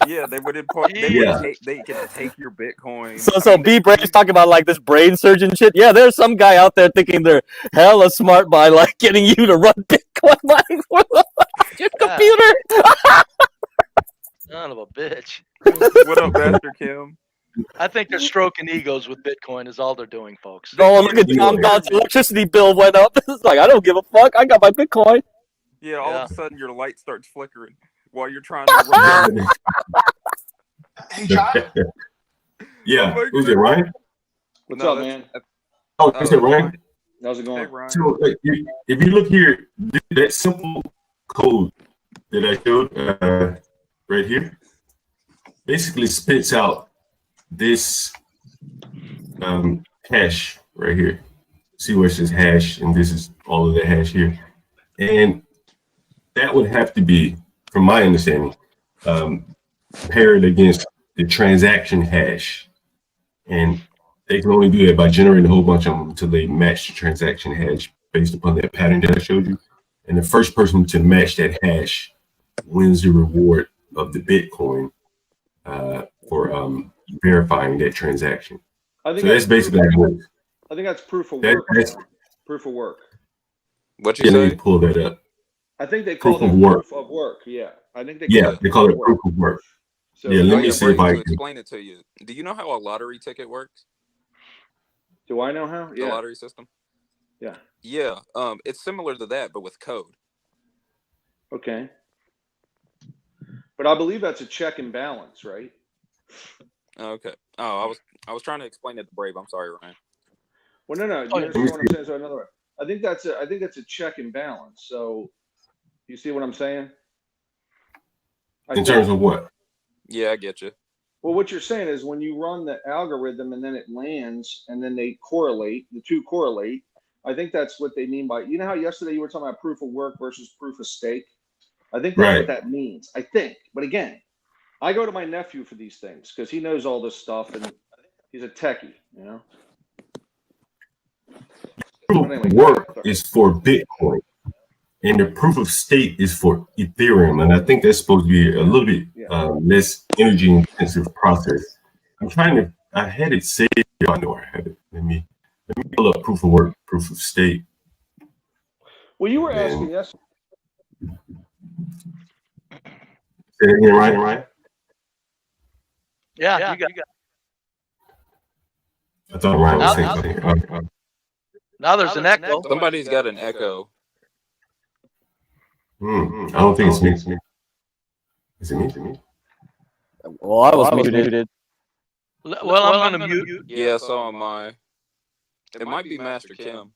Yeah, they would import. They can take your Bitcoin. So B Brave's talking about like this brain surgeon shit. Yeah, there's some guy out there thinking they're hella smart by like getting you to run Bitcoin mining for your computer. Son of a bitch. What up, Master Kim? I think they're stroking egos with Bitcoin is all they're doing, folks. Oh, look at Tom God's electricity bill went up. It's like, I don't give a fuck. I got my Bitcoin. Yeah, all of a sudden your light starts flickering while you're trying to run. Hey, John. Yeah. Who's it, Ryan? What's up, man? Oh, is it Ryan? How's it going? Hey, Ryan. So if you look here, that simple code that I showed right here basically spits out this hash right here. See where it says hash, and this is all of the hash here. And that would have to be, from my understanding, paired against the transaction hash. And they can only do that by generating a whole bunch of them until they match the transaction hash based upon that pattern that I showed you. And the first person to match that hash wins the reward of the Bitcoin for verifying that transaction. I think so that's basically I think that's proof of work. Proof of work. What you say? Pull that up. I think they call it proof of work. Yeah, I think they call it proof of work. So yeah, let me see if I can explain it to you. Do you know how a lottery ticket works? Do I know how? The lottery system. Yeah. Yeah. It's similar to that, but with code. Okay. But I believe that's a check and balance, right? Okay. Oh, I was trying to explain it to Brave. I'm sorry, Ryan. Well, no. You understand what I'm saying? So another way. I think that's a check and balance. So you see what I'm saying? In terms of what? Yeah, I get you. Well, what you're saying is when you run the algorithm and then it lands and then they correlate, the two correlate. I think that's what they mean by, you know how yesterday you were talking about proof of work versus proof of stake? I think that's what that means. I think. But again, I go to my nephew for these things because he knows all this stuff and he's a techie, you know? Proof of work is for Bitcoin, and the proof of stake is for Ethereum. And I think that's supposed to be a little bit less energy intensive process. I had it saved. I know I had it. Let me pull up proof of work, proof of stake. Well, you were asking yesterday. Say it again, Ryan? Yeah, you got. I thought Ryan was saying something. Now there's an echo. Somebody's got an echo. I don't think it's me. Is it me? Well, I was muted. Well, I'm going to mute. Yeah, so am I. It might be Master Kim.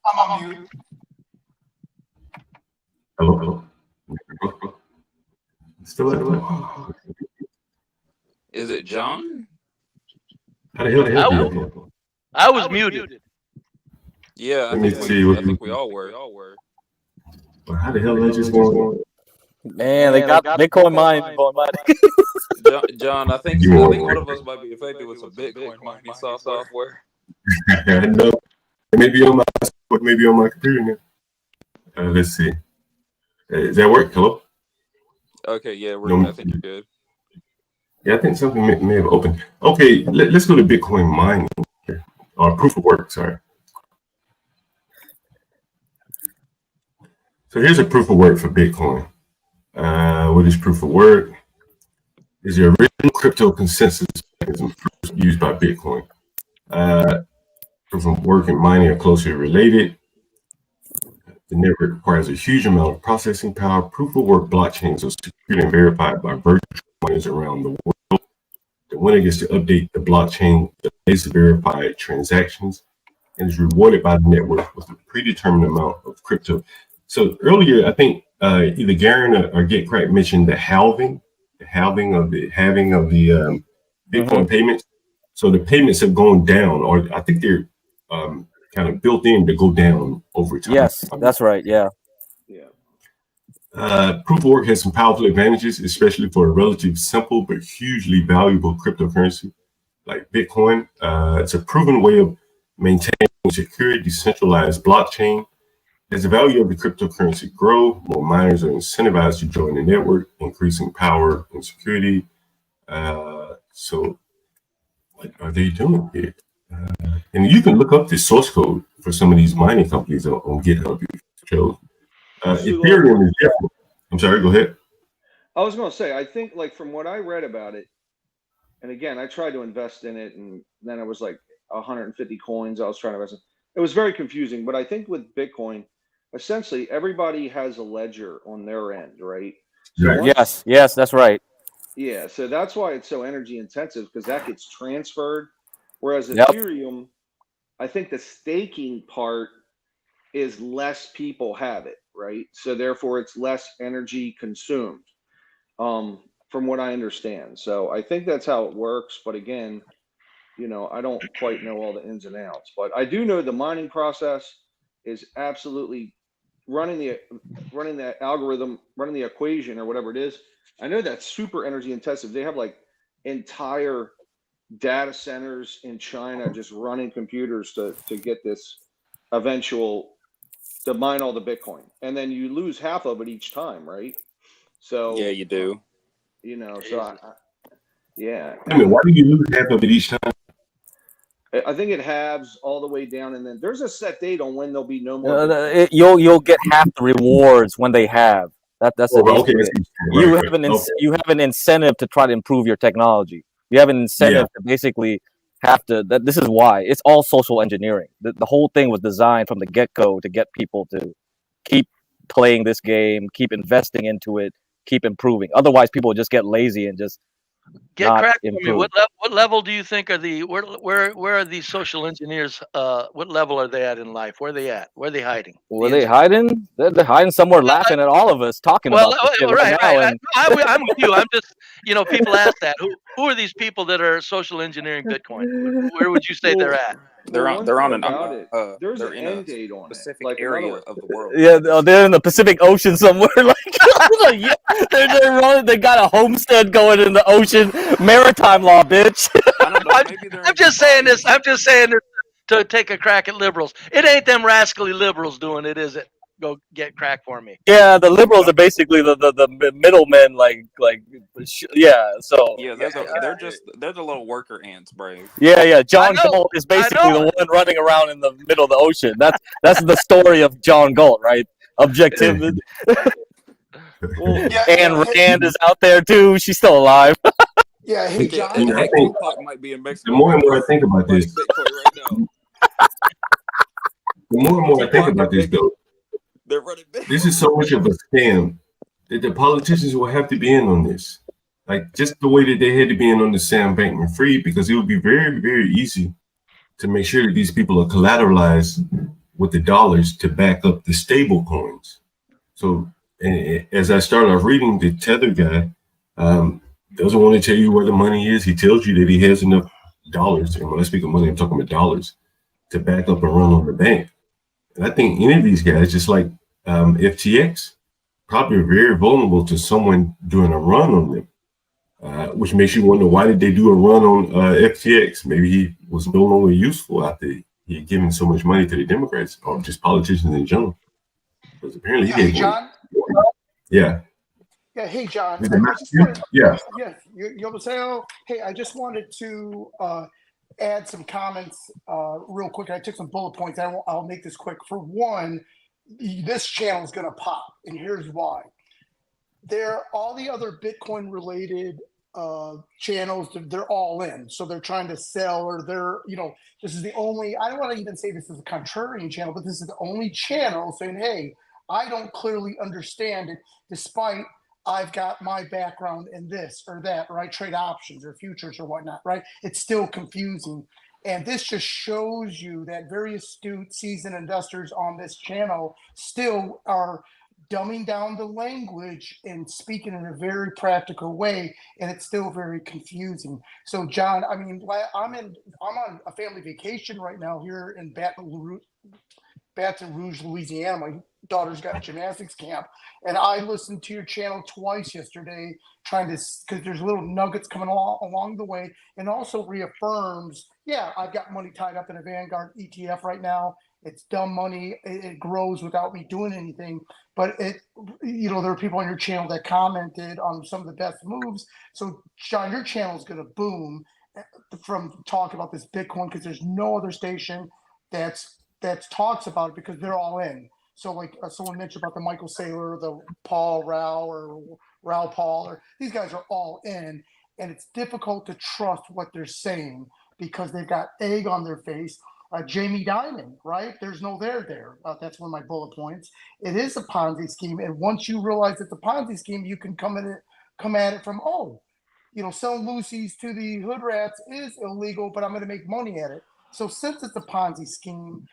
I'm on mute. Hello. Still there? Is it John? How the hell? I was muted. Yeah, I think we all were. But how the hell did that just go on? Man, they got Bitcoin mining. John, I think one of us might be affected with some Bitcoin mining software. No. maybe on my computer now. Let's see. Does that work? Hello? Okay, yeah, No. I think you're good. Yeah, I think something may have opened. Okay, let's go to Bitcoin mining here, or proof of work. Sorry. So here's a proof of work for Bitcoin. What is proof of work? Is the original crypto consensus mechanism used by Bitcoin. Proof of work and mining are closely related. The network requires a huge amount of processing power. Proof of work blockchains are secured and verified by virtual miners around the world. The winner gets to update the blockchain with base verified transactions and is rewarded by the network with a predetermined amount of crypto. So earlier, I think either Garen or GetCrack mentioned the halving of the Bitcoin payments. So the payments have gone down, or I think they're kind of built in to go down over time. Yes, that's right. Yeah. Proof of work has some powerful advantages, especially for a relatively simple but hugely valuable cryptocurrency like Bitcoin. It's a proven way of maintaining a secure, decentralized blockchain. As the value of the cryptocurrency grow, more miners are incentivized to join the network, increasing power and security. So what are they doing here? And you can look up the source code for some of these mining companies on GitHub. Ethereum is different. I'm sorry, go ahead. I was going to say, I think like from what I read about it, and again, I tried to invest in it, and then it was like 150 coins I was trying to invest in. It was very confusing, but I think with Bitcoin, essentially everybody has a ledger on their end, right? So Right. Yes, that's right. Yeah, so that's why it's so energy intensive, because that gets transferred. Whereas Yep. Ethereum, I think the staking part is less people have it, right? So therefore it's less energy consumed, from what I understand. So I think that's how it works. But again, I don't quite know all the ins and outs, but I do know the mining process is absolutely running the algorithm, running the equation or whatever it is. I know that's super energy intensive. They have like entire data centers in China just running computers to get this to mine all the Bitcoin, and then you lose half of it each time, right? So Yeah, you do. So yeah. I mean, why do you lose half of it each time? I think it halves all the way down, and then there's a set date on when there'll be no more. You'll get half the rewards when they have. That's okay. You have an incentive to try to improve your technology. You have an incentive to basically have to. This is why it's all social engineering. The whole thing was designed from the get-go to get people to keep playing this game, keep investing into it, keep improving. Otherwise, people will just get lazy and just GetCrack for me. What level do you think are where are these social engineers? What level are they at in life? Where are they at? Where are they hiding? Where they hiding? They're hiding somewhere, laughing at all of us talking about this shit right now. And I'm with you. I'm just, people ask that. Who are these people that are social engineering Bitcoin? Where would you say they're at? They're on there's an end date on specific like area of the world. Yeah, they're in the Pacific Ocean somewhere. Yeah, they're running. They got a homestead going in the ocean. Maritime law, bitch. I'm just saying this to take a crack at liberals. It ain't them rascally liberals doing it, is it? Go get crack for me. Yeah, the liberals are basically the middlemen, So yeah, they're the little worker ants, bro. Yeah. John Galt is basically the one running around in the middle of the ocean. That's the story of John Galt, right? Objective. Anne Rand is out there too. She's still alive. Yeah, hey John. I think might be in Mexico. The more and more I think about this, though, this is so much of a scam that the politicians will have to be in on this. Like just the way that they had to be in on the Sam Bankman-Fried, because it would be very, very easy to make sure that these people are collateralized with the dollars to back up the stable coins. So as I start off reading, the Tether guy doesn't want to tell you where the money is. He tells you that he has enough dollars, and when I speak of money, I'm talking about dollars, to back up and run on the bank. And I think any of these guys, just like FTX, probably very vulnerable to someone doing a run on them, which makes you wonder, why did they do a run on FTX? Maybe he was no longer useful after he he had given so much money to the Democrats or just politicians in general. Because apparently he Hey, gave John. Yeah. Yeah. Hey, John. Is I it just wanted, Yeah. yeah. You say, oh, hey, I just wanted to add some comments real quick. I took some bullet points. I'll make this quick. For one, this channel is going to pop, and here's why. All the other Bitcoin related channels, they're all in. So they're trying to sell, or this is the only, I don't want to even say this is a contrarian channel, but this is the only channel saying, hey, I don't clearly understand it, despite I've got my background in this or that, or I trade options or futures or whatnot, right? It's still confusing. And this just shows you that very astute, seasoned investors on this channel still are dumbing down the language and speaking in a very practical way, and it's still very confusing. So, John, I mean, I'm on a family vacation right now here in Baton Rouge, Louisiana. My daughter's got a gymnastics camp, and I listened to your channel twice yesterday, because there's little nuggets coming along the way, and also reaffirms, yeah, I've got money tied up in a Vanguard ETF right now. It's dumb money. It grows without me doing anything. But there are people on your channel that commented on some of the best moves. So, John, your channel is going to boom from talking about this Bitcoin, because there's no other station that talks about it, because they're all in. So, like someone mentioned about the Michael Saylor, the Paul Rao, or Rao Paul, or these guys are all in, and it's difficult to trust what they're saying because they've got egg on their face. Jamie Dimon, right? There's no there. That's one of my bullet points. It is a Ponzi scheme, and once you realize it's a Ponzi scheme, you can come at it from, selling Lucy's to the hood rats is illegal, but I'm going to make money at it. So since it's a Ponzi scheme,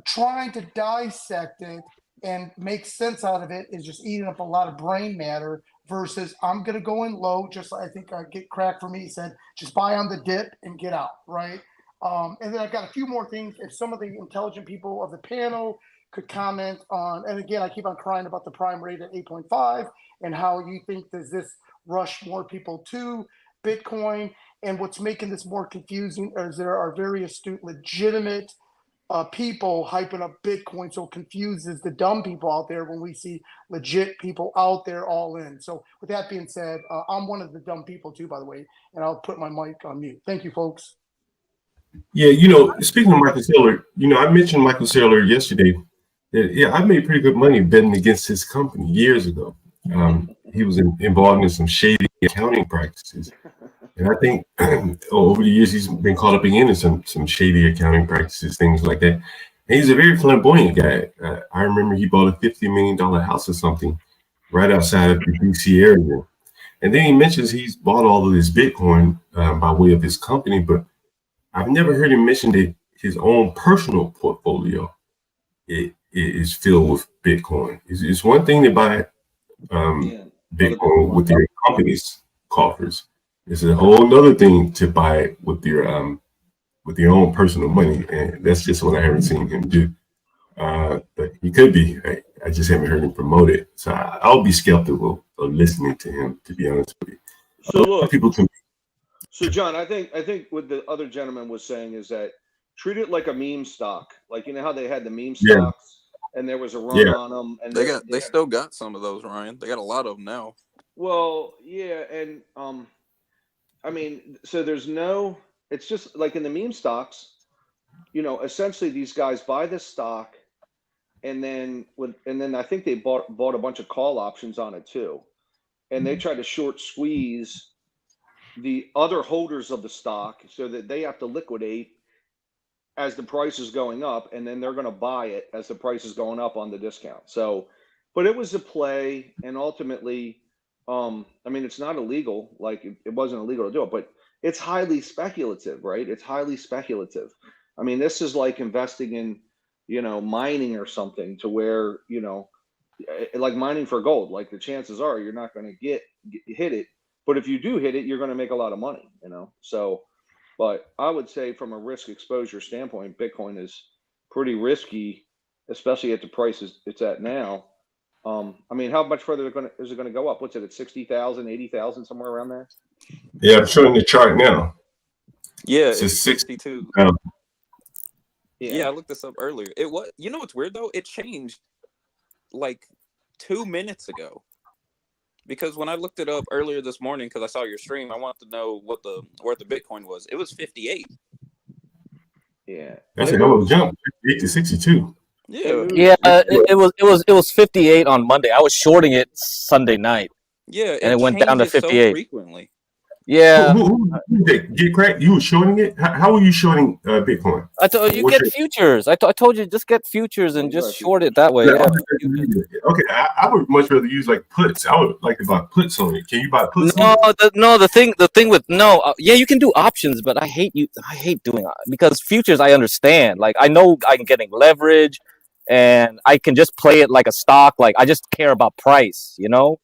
trying to dissect it and make sense out of it is just eating up a lot of brain matter, versus I'm going to go in low, just like I think Get Crack for me said, just buy on the dip and get out, right? And then I've got a few more things. If some of the intelligent people of the panel could comment on, and again, I keep on crying about the prime rate at 8.5 and how you think does this rush more people to Bitcoin, and what's making this more confusing is there are very astute, legitimate people hyping up Bitcoin, so it confuses the dumb people out there when we see legit people out there all in. So with that being said, I'm one of the dumb people too, by the way, and I'll put my mic on mute. Thank you, folks. Yeah, speaking of Michael Saylor, I mentioned Michael Saylor yesterday. I made pretty good money betting against his company years ago. He was involved in some shady accounting practices. And I think over the years, he's been caught up again in some shady accounting practices, things like that. And he's a very flamboyant guy. I remember he bought a $50 million house or something right outside of the DC area. And then he mentions he's bought all of this Bitcoin by way of his company, but I've never heard him mention that his own personal portfolio is filled with Bitcoin. It's one thing to buy Bitcoin with your company's coffers. It's a whole other thing to buy it with your own personal money, and that's just what I haven't seen him do. But he could be. I just haven't heard him promote it, so I'll be skeptical of listening to him, to be honest with you. So look, people can. So John, I think what the other gentleman was saying is that treat it like a meme stock. Like, how they had the meme stocks and there was a run on them, and they still got some of those, Ryan. They got a lot of them now. Well, yeah, and so it's just like in the meme stocks, essentially these guys buy this stock, and then I think they bought a bunch of call options on it too, and they try to short squeeze the other holders of the stock so that they have to liquidate as the price is going up, and then they're going to buy it as the price is going up on the discount. So, but it was a play, and ultimately, it's not illegal. Like it wasn't illegal to do it, but it's highly speculative, right? It's highly speculative. This is like investing in, mining or something, to where, like mining for gold. Like the chances are you're not going to hit it. But if you do hit it, you're going to make a lot of money, So, but I would say from a risk exposure standpoint, Bitcoin is pretty risky, especially at the prices it's at now. How much further is it going to go up? What's it at 60,000, 80,000, somewhere around there? Yeah, I'm showing the chart now. Yeah, it's 62. Yeah, I looked this up earlier. It was, you know what's weird though? It changed like 2 minutes ago. Because when I looked it up earlier this morning, because I saw your stream, I wanted to know what the worth of Bitcoin was. It was 58. Yeah. That's a hell of a jump. 58 to 62. Yeah. Yeah, it was 58 on Monday. I was shorting it Sunday night. Yeah, and it went down to changes so 58. frequently. Yeah, Who did get cracked? You were shorting it? How were you shorting Bitcoin? I told you What's get your- futures. I told you just get futures and just short it that way. Yeah, Yeah. okay, I would much rather use like puts. I would like to buy puts on it. Can you buy puts? No, on it? the thing with yeah, you can do options, but I hate doing because futures. I understand, like I know I'm getting leverage, and I can just play it like a stock. Like I just care about price, you know.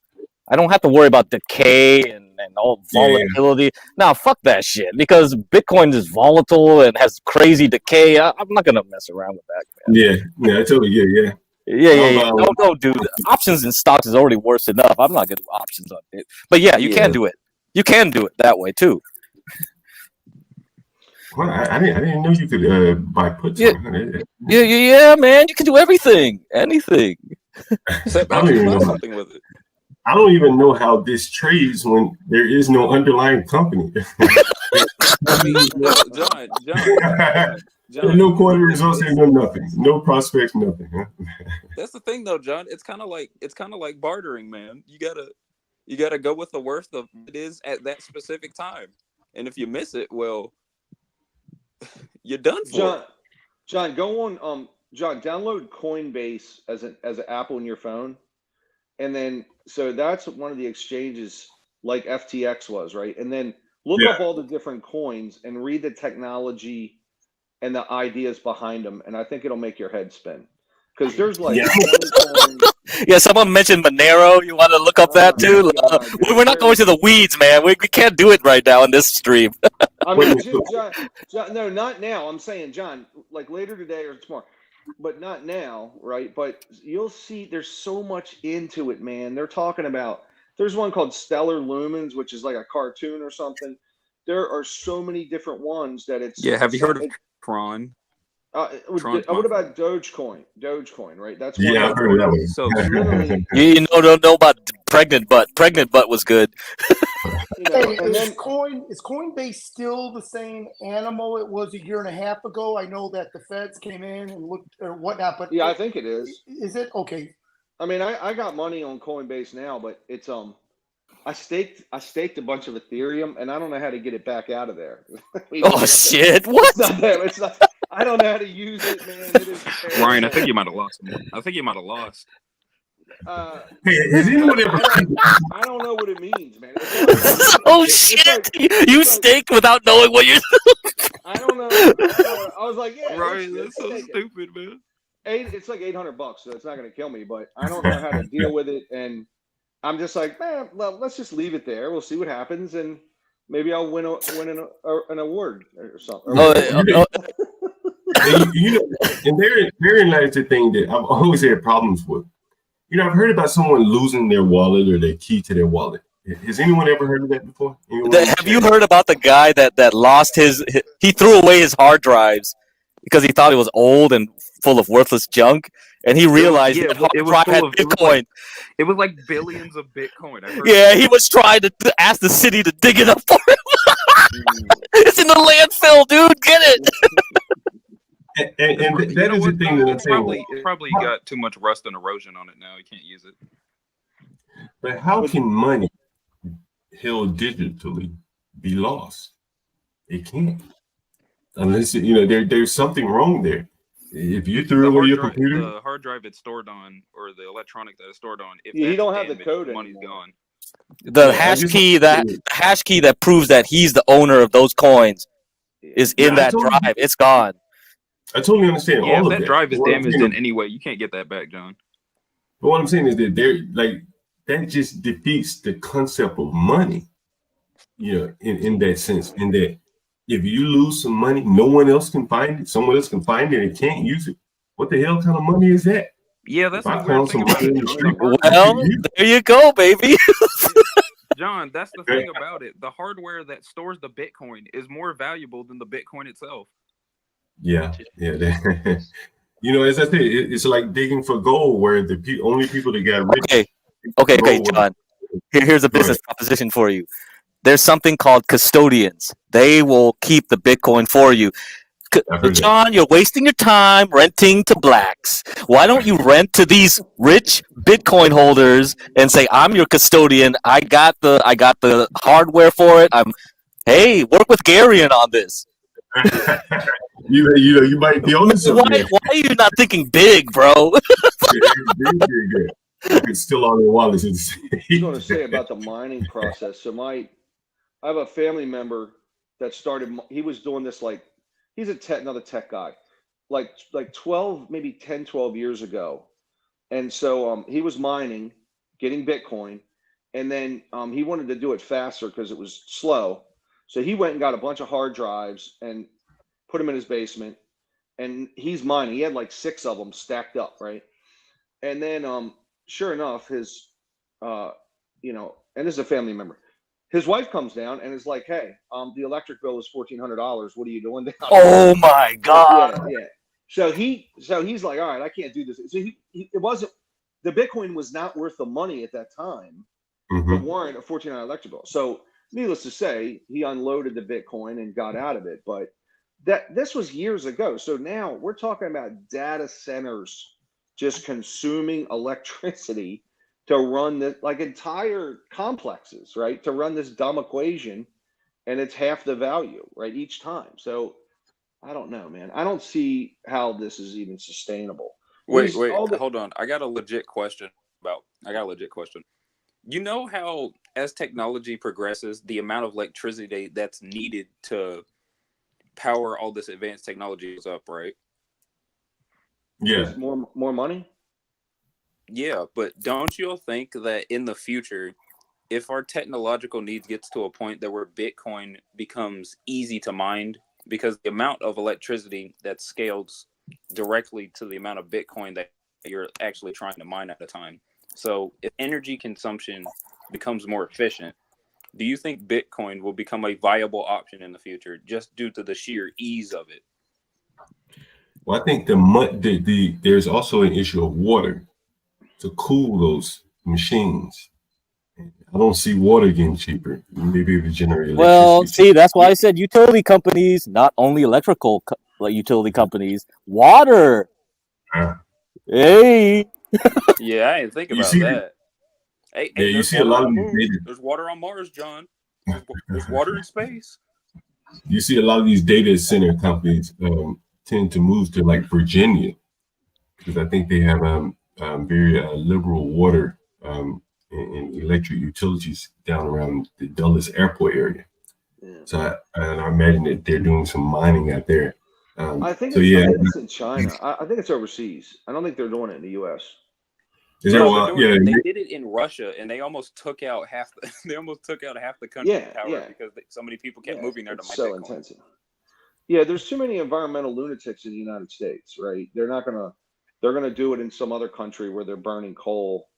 I don't have to worry about decay and all volatility. Now, fuck that shit because Bitcoin is volatile and has crazy decay. I'm not gonna mess around with that, man. Yeah, I totally, yeah. Yeah. No, dude. Options in stocks is already worse enough. I'm not gonna do options on it. But yeah, you can do it. You can do it that way too. Well, I didn't know you could buy puts. Yeah. On it. Yeah, man. You can do anything. Anything. Except I don't even actually buy know. something with it. I don't even know how this trades when there is no underlying company. I mean, There's no quarter results, there's no nothing, no prospects, nothing. Huh? That's the thing, though, John. It's kind of like bartering, man. You gotta go with the worth of it is at that specific time, and if you miss it, well, you're done for. John, go on. John, download Coinbase as an app on your phone, and then so that's one of the exchanges like FTX was, right? And then look up all the different coins and read the technology and the ideas behind them, and I think it'll make your head spin. Because there's like yeah, someone mentioned Monero. You want to look up that too? We're not going to the weeds, man. We can't do it right now in this stream. I mean, John, no, not now. I'm saying, John, like later today or tomorrow, but not now, right? But you'll see there's so much into it, man. They're talking about, there's one called Stellar Lumens, which is like a cartoon or something. There are so many different ones that it's. Yeah, have you heard of Tron? What about Dogecoin? Dogecoin, right? That's one. Yeah, I've heard of that one. So you know about Pregnant Butt. Pregnant Butt was good. Hey, is Coinbase still the same animal it was a year and a half ago? I know that the feds came in and looked or whatnot, but yeah, I think it is. Is it okay? I mean, I got money on Coinbase now, but it's I staked a bunch of Ethereum, and I don't know how to get it back out of there. Oh shit! What? It's not. I don't know how to use it, man. It is terrible. Ryan, I think you might have lost. I think you might have lost. Hey, has anyone ever? I don't know what it means, man. Oh shit! You staked without knowing what you're. I don't know. I was like, yeah, Ryan, that's so stupid, man. It's like $800, so it's not going to kill me. But I don't know how to deal with it, and I'm just like, man, well, let's just leave it there. We'll see what happens, and maybe I'll win an award or something. You know, and therein lies the thing that I've always had problems with. You know, I've heard about someone losing their wallet or their key to their wallet. Has anyone ever heard of that before? Have you heard about the guy that lost he threw away his hard drives because he thought it was old and full of worthless junk, and he realized that hard drive had Bitcoin. It was like billions of Bitcoin. Yeah, he was trying to ask the city to dig it up for him. It's in the landfill, dude. Get it. And that is the thing that I'm saying. It probably got too much rust and erosion on it now. You can't use it. But how can money held digitally be lost? It can't. Unless, there's something wrong there. If you threw away your computer. The hard drive it's stored on, or the electronic that it's stored on, if you don't have the code money's gone. The hash key that proves that he's the owner of those coins is in that drive. It's gone. I totally understand all of that. If that drive is damaged in any way, you can't get that back, John. But what I'm saying is that that just defeats the concept of money, in that sense, in that if you lose some money, no one else can find it. Someone else can find it and can't use it. What the hell kind of money is that? Yeah, that's the weird thing about it. Well, there you go, baby. John, that's the thing about it. The hardware that stores the Bitcoin is more valuable than the Bitcoin itself. Yeah. You know, as I said, it's like digging for gold, where the only people that got rich. Okay, John. Here's a business proposition for you. There's something called custodians. They will keep the Bitcoin for you. John, you're wasting your time renting to blacks. Why don't you rent to these rich Bitcoin holders and say, "I'm your custodian. I got the hardware for it. Hey, work with Garion on this." You might be on something. Why are you not thinking big, bro? It's still on your wallet. I was going to say about the mining process. So I have a family member that started. He was doing this he's another tech guy, like 12, maybe 10, 12 years ago, and so he was mining, getting Bitcoin, and then he wanted to do it faster because it was slow. So he went and got a bunch of hard drives and put them in his basement, and he's mining. He had like 6 of them stacked up, right? And then sure enough, his and this is a family member. His wife comes down and is like, "Hey, the electric bill is $1,400. What are you doing down there?" Oh my God! Yeah. So he's like, "All right, I can't do this." So it wasn't, the Bitcoin was not worth the money at that time to warrant a $1,400 electric bill. So needless to say, he unloaded the Bitcoin and got out of it. But this was years ago. So now we're talking about data centers just consuming electricity to run the entire complexes, right? To run this dumb equation, and it's half the value, right? Each time. So I don't know, man. I don't see how this is even sustainable. Wait, hold on. I got a legit question. You know how as technology progresses, the amount of electricity that's needed to power all this advanced technology is up, right? Yeah. More money? Yeah, but don't you think that in the future, if our technological needs gets to a point that where Bitcoin becomes easy to mine, because the amount of electricity that scales directly to the amount of Bitcoin that you're actually trying to mine at a time. So if energy consumption becomes more efficient, do you think Bitcoin will become a viable option in the future just due to the sheer ease of it? Well, I think there's also an issue of water to cool those machines. I don't see water getting cheaper. Maybe to generate electricity. Well, see, that's why I said utility companies, not only electrical utility companies, water. Hey. Yeah, I didn't think about that. Hey, you see a lot of these data. There's water on Mars, John. There's water in space. You see a lot of these data center companies tend to move to like Virginia, because I think they have very liberal water and electric utilities down around the Dulles Airport area. Yeah. So I imagine that they're doing some mining out there. I think it's in China. I think it's overseas. I don't think they're doing it in the U.S. Is there they did it in Russia, and they almost took out half the country's power because so many people kept moving there to mine Bitcoin. Intensive. Yeah, there's too many environmental lunatics in the United States, right? They're gonna do it in some other country where they're burning coal,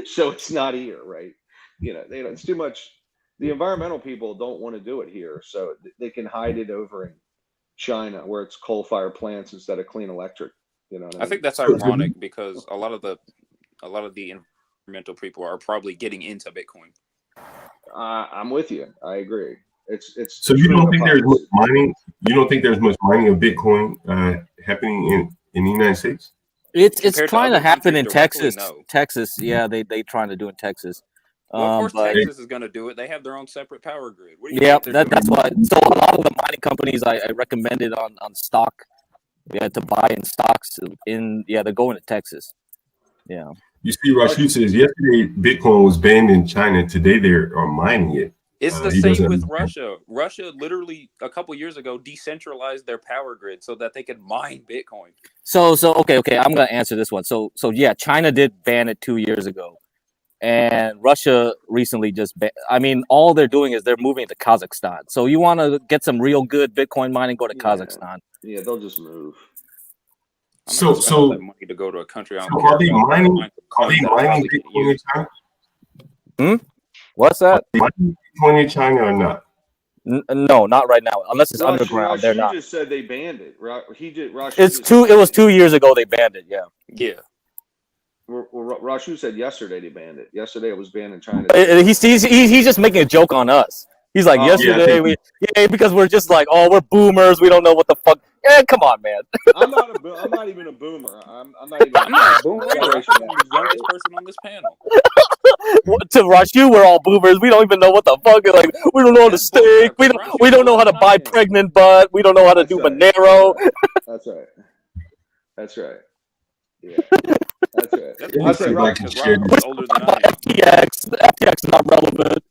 so it's not here, right? It's too much. The environmental people don't want to do it here, so they can hide it over in China where it's coal-fired plants instead of clean electric. I think that's ironic because a lot of the environmental people are probably getting into Bitcoin. I'm with you. I agree. It's so you don't think there's much mining? You don't think there's much mining of Bitcoin happening in the United States? It's trying to happen in Texas. No. Texas, yeah, they trying to do it in Texas. Well, of course, Texas is going to do it. They have their own separate power grid. That's why. So a lot of the mining companies I recommended on stock. To buy in stocks they're going to Texas. Yeah. You see, Rashid says yesterday Bitcoin was banned in China. Today they are mining it. It's the same with Russia. Russia literally a couple years ago decentralized their power grid so that they could mine Bitcoin. So okay, I'm gonna answer this one. So yeah, China did ban it 2 years ago, and Russia recently just all they're doing is they're moving to Kazakhstan. So you want to get some real good Bitcoin mining, go to Kazakhstan. Yeah, they'll just move. So that money to go to a country. Are they mining Bitcoin in China? What's that? Are they mining Bitcoin in China or not? No, not right now. Unless it's underground, they're Rashu not. just said they banned it. He did. Rashu It's just two. said It was 2 years ago they banned it. Yeah. Yeah. Well, Rashu said yesterday they banned it. Yesterday it was banned in China. He's just making a joke on us. He's like, Oh, yesterday because we're just like, oh, we're boomers. We don't know what the fuck. Yeah, come on, man. I'm not even a boomer. I'm not even. I'm not a boomer either. I'm the youngest person on this panel. To Rashu, we're all boomers. We don't even know what the fuck. Like, we don't know how to steak. We don't know how to buy pregnant butt. We don't know how to do Monero. That's right. That's right. Yeah. That's right. That's right. Because Robert is older than I am. FTX is not relevant.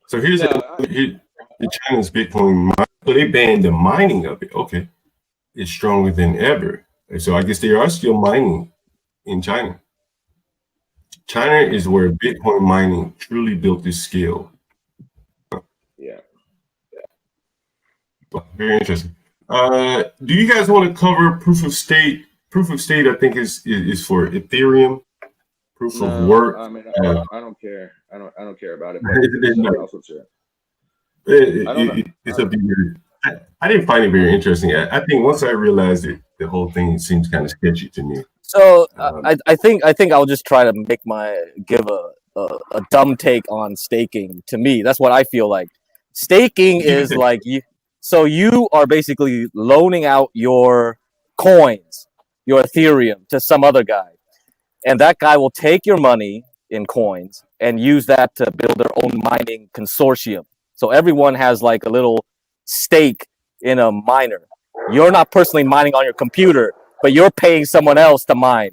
So here's the China's Bitcoin. So they banned the mining of it. Okay, it's stronger than ever. And so I guess they are still mining in China. China is where Bitcoin mining truly built its scale. Yeah. Very interesting. Do you guys want to cover proof of stake? Proof of stake, I think, is for Ethereum. Proof of work. I mean, I don't care. I don't care about it. It's up to you. I didn't find it very interesting. I think once I realized it, the whole thing seems kind of sketchy to me. So I think I'll just try to give a dumb take on staking. To me, that's what I feel like. Staking is like you are basically loaning out your coins, your Ethereum, to some other guy, and that guy will take your money in coins and use that to build their own mining consortium. So everyone has like a little stake in a miner. You're not personally mining on your computer, but you're paying someone else to mine.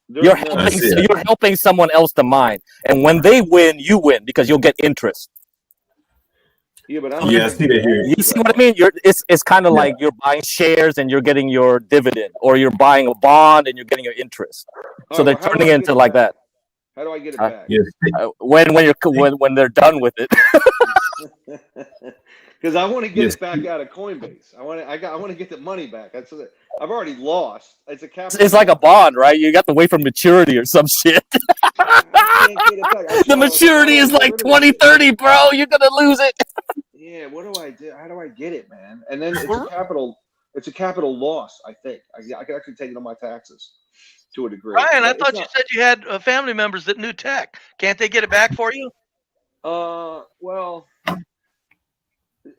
You're helping someone else to mine, and when they win, you win because you'll get interest. Yeah, but I see that here. You see what I mean? It's kind of like you're buying shares and you're getting your dividend, or you're buying a bond and you're getting your interest. So they're turning it into like that. How do I get it back? Yes. When they're done with it. Because I want to get it back out of Coinbase. I want to get the money back. I've already lost. It's a capital. It's like a bond, right? You got to wait for maturity or some shit. The maturity is like 2030, bro. You're gonna lose it. Yeah. What do I do? How do I get it, man? And then it's a capital loss. I think I can actually take it on my taxes to a degree. Ryan, I thought you said you had family members that knew tech. Can't they get it back for you? Well,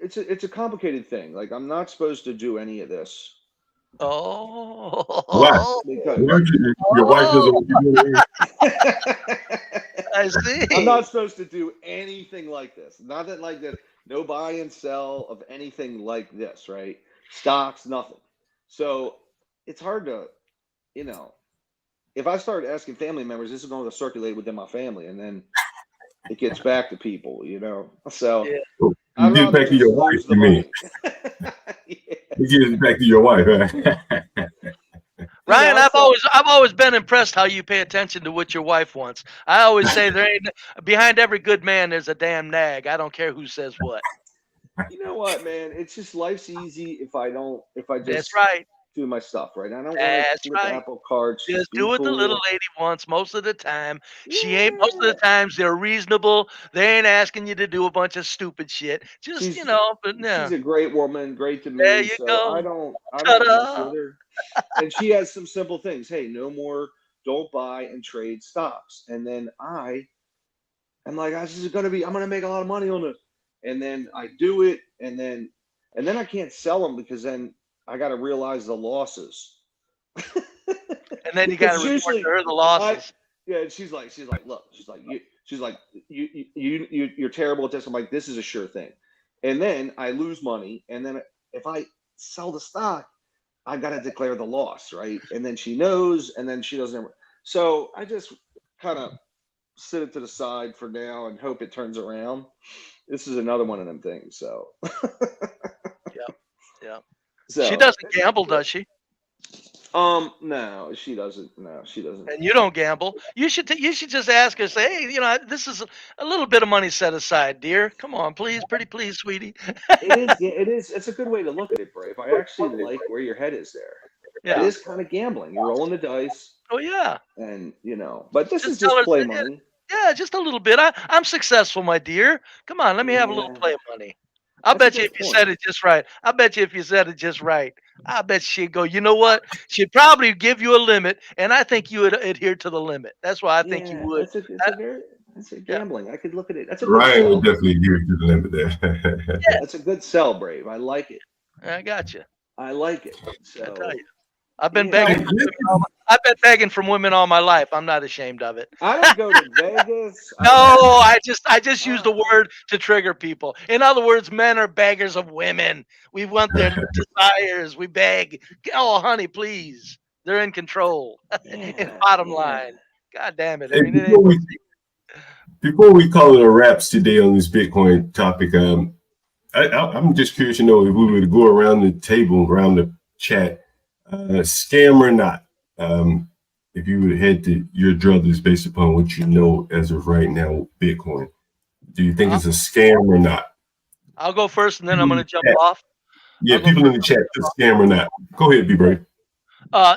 it's a complicated thing. Like, I'm not supposed to do any of this. Oh. Why? Because your wife doesn't want you doing it. I see. I'm not supposed to do anything like this. Nothing like this. No buy and sell of anything like this, right? Stocks, nothing. So it's hard to, if I start asking family members, this is going to circulate within my family, and then it gets back to people, So yeah. You get back to your wife, you mean? You get it back to your wife, huh? Ryan, I've always been impressed how you pay attention to what your wife wants. I always say there ain't behind every good man there's a damn nag. I don't care who says what. You know what, man? It's just life's easy if I just That's right. do my stuff, right? I don't want to right. apple carts. Just do what the little lady wants most of the time. She ain't most of the times they're reasonable. They ain't asking you to do a bunch of stupid shit. Just she's a great woman, great to me. There you go. I don't mess with her. And she has some simple things. Hey, no more, don't buy and trade stocks. And then I'm like, I'm gonna make a lot of money on it. And then I do it, and then I can't sell them because then I got to realize the losses. And then you got to report to her the losses. And she's like, look, you're terrible at this. I'm like, this is a sure thing. And then I lose money, and then if I sell the stock, I got to declare the loss, right? And then she knows, and then she doesn't. So I just kind of sit it to the side for now and hope it turns around. This is another one of them things. So. Yeah. So, she doesn't gamble, does she? No, she doesn't. No, she doesn't. And you don't gamble. You should just ask her, say, hey, this is a little bit of money set aside, dear. Come on, please, pretty please, sweetie. It is. It's a good way to look at it, Brave. I actually like where your head is there. Yeah. It is kind of gambling. You're rolling the dice. Oh yeah. And but this is just play money. Yeah, just a little bit. I'm successful, my dear. Come on, let me have a little Yeah, play of money. I'll that's a bet you good if you point. said it just right. I bet you if you said it just right. I bet she'd go, you know what? She'd probably give you a limit, and I think you would adhere to the limit. That's why I think you Yeah, would. it's I, a very that's a yeah, gambling. I could look at it. That's a good Ryan would sell. definitely agree to the limit there. yeah, That's a good sell, Brave. I like it. I got you. I like it. I tell So you, I've been yeah, begging Hey, from women all my, I've been begging from women all my life. I'm not ashamed of it. I don't go to Vegas. No, I just use I the word to trigger people. In other words, men are beggars of women. We want their desires. We beg. Oh, honey, please. They're in control. And yeah, bottom yeah. line, God damn it. I hey, mean, it ain't no secret. before we call it a wraps today on this Bitcoin topic, I'm just curious to know if we were to go around the table, around the chat, scam or not. If you would head to your druthers based upon what you know as of right now, Bitcoin, do you think I'll, it's a scam or not? I'll go first, and then I'm People in going the to jump chat. off. Yeah, I'll go people in first. the chat, it's a scam or not. Go ahead, be brave.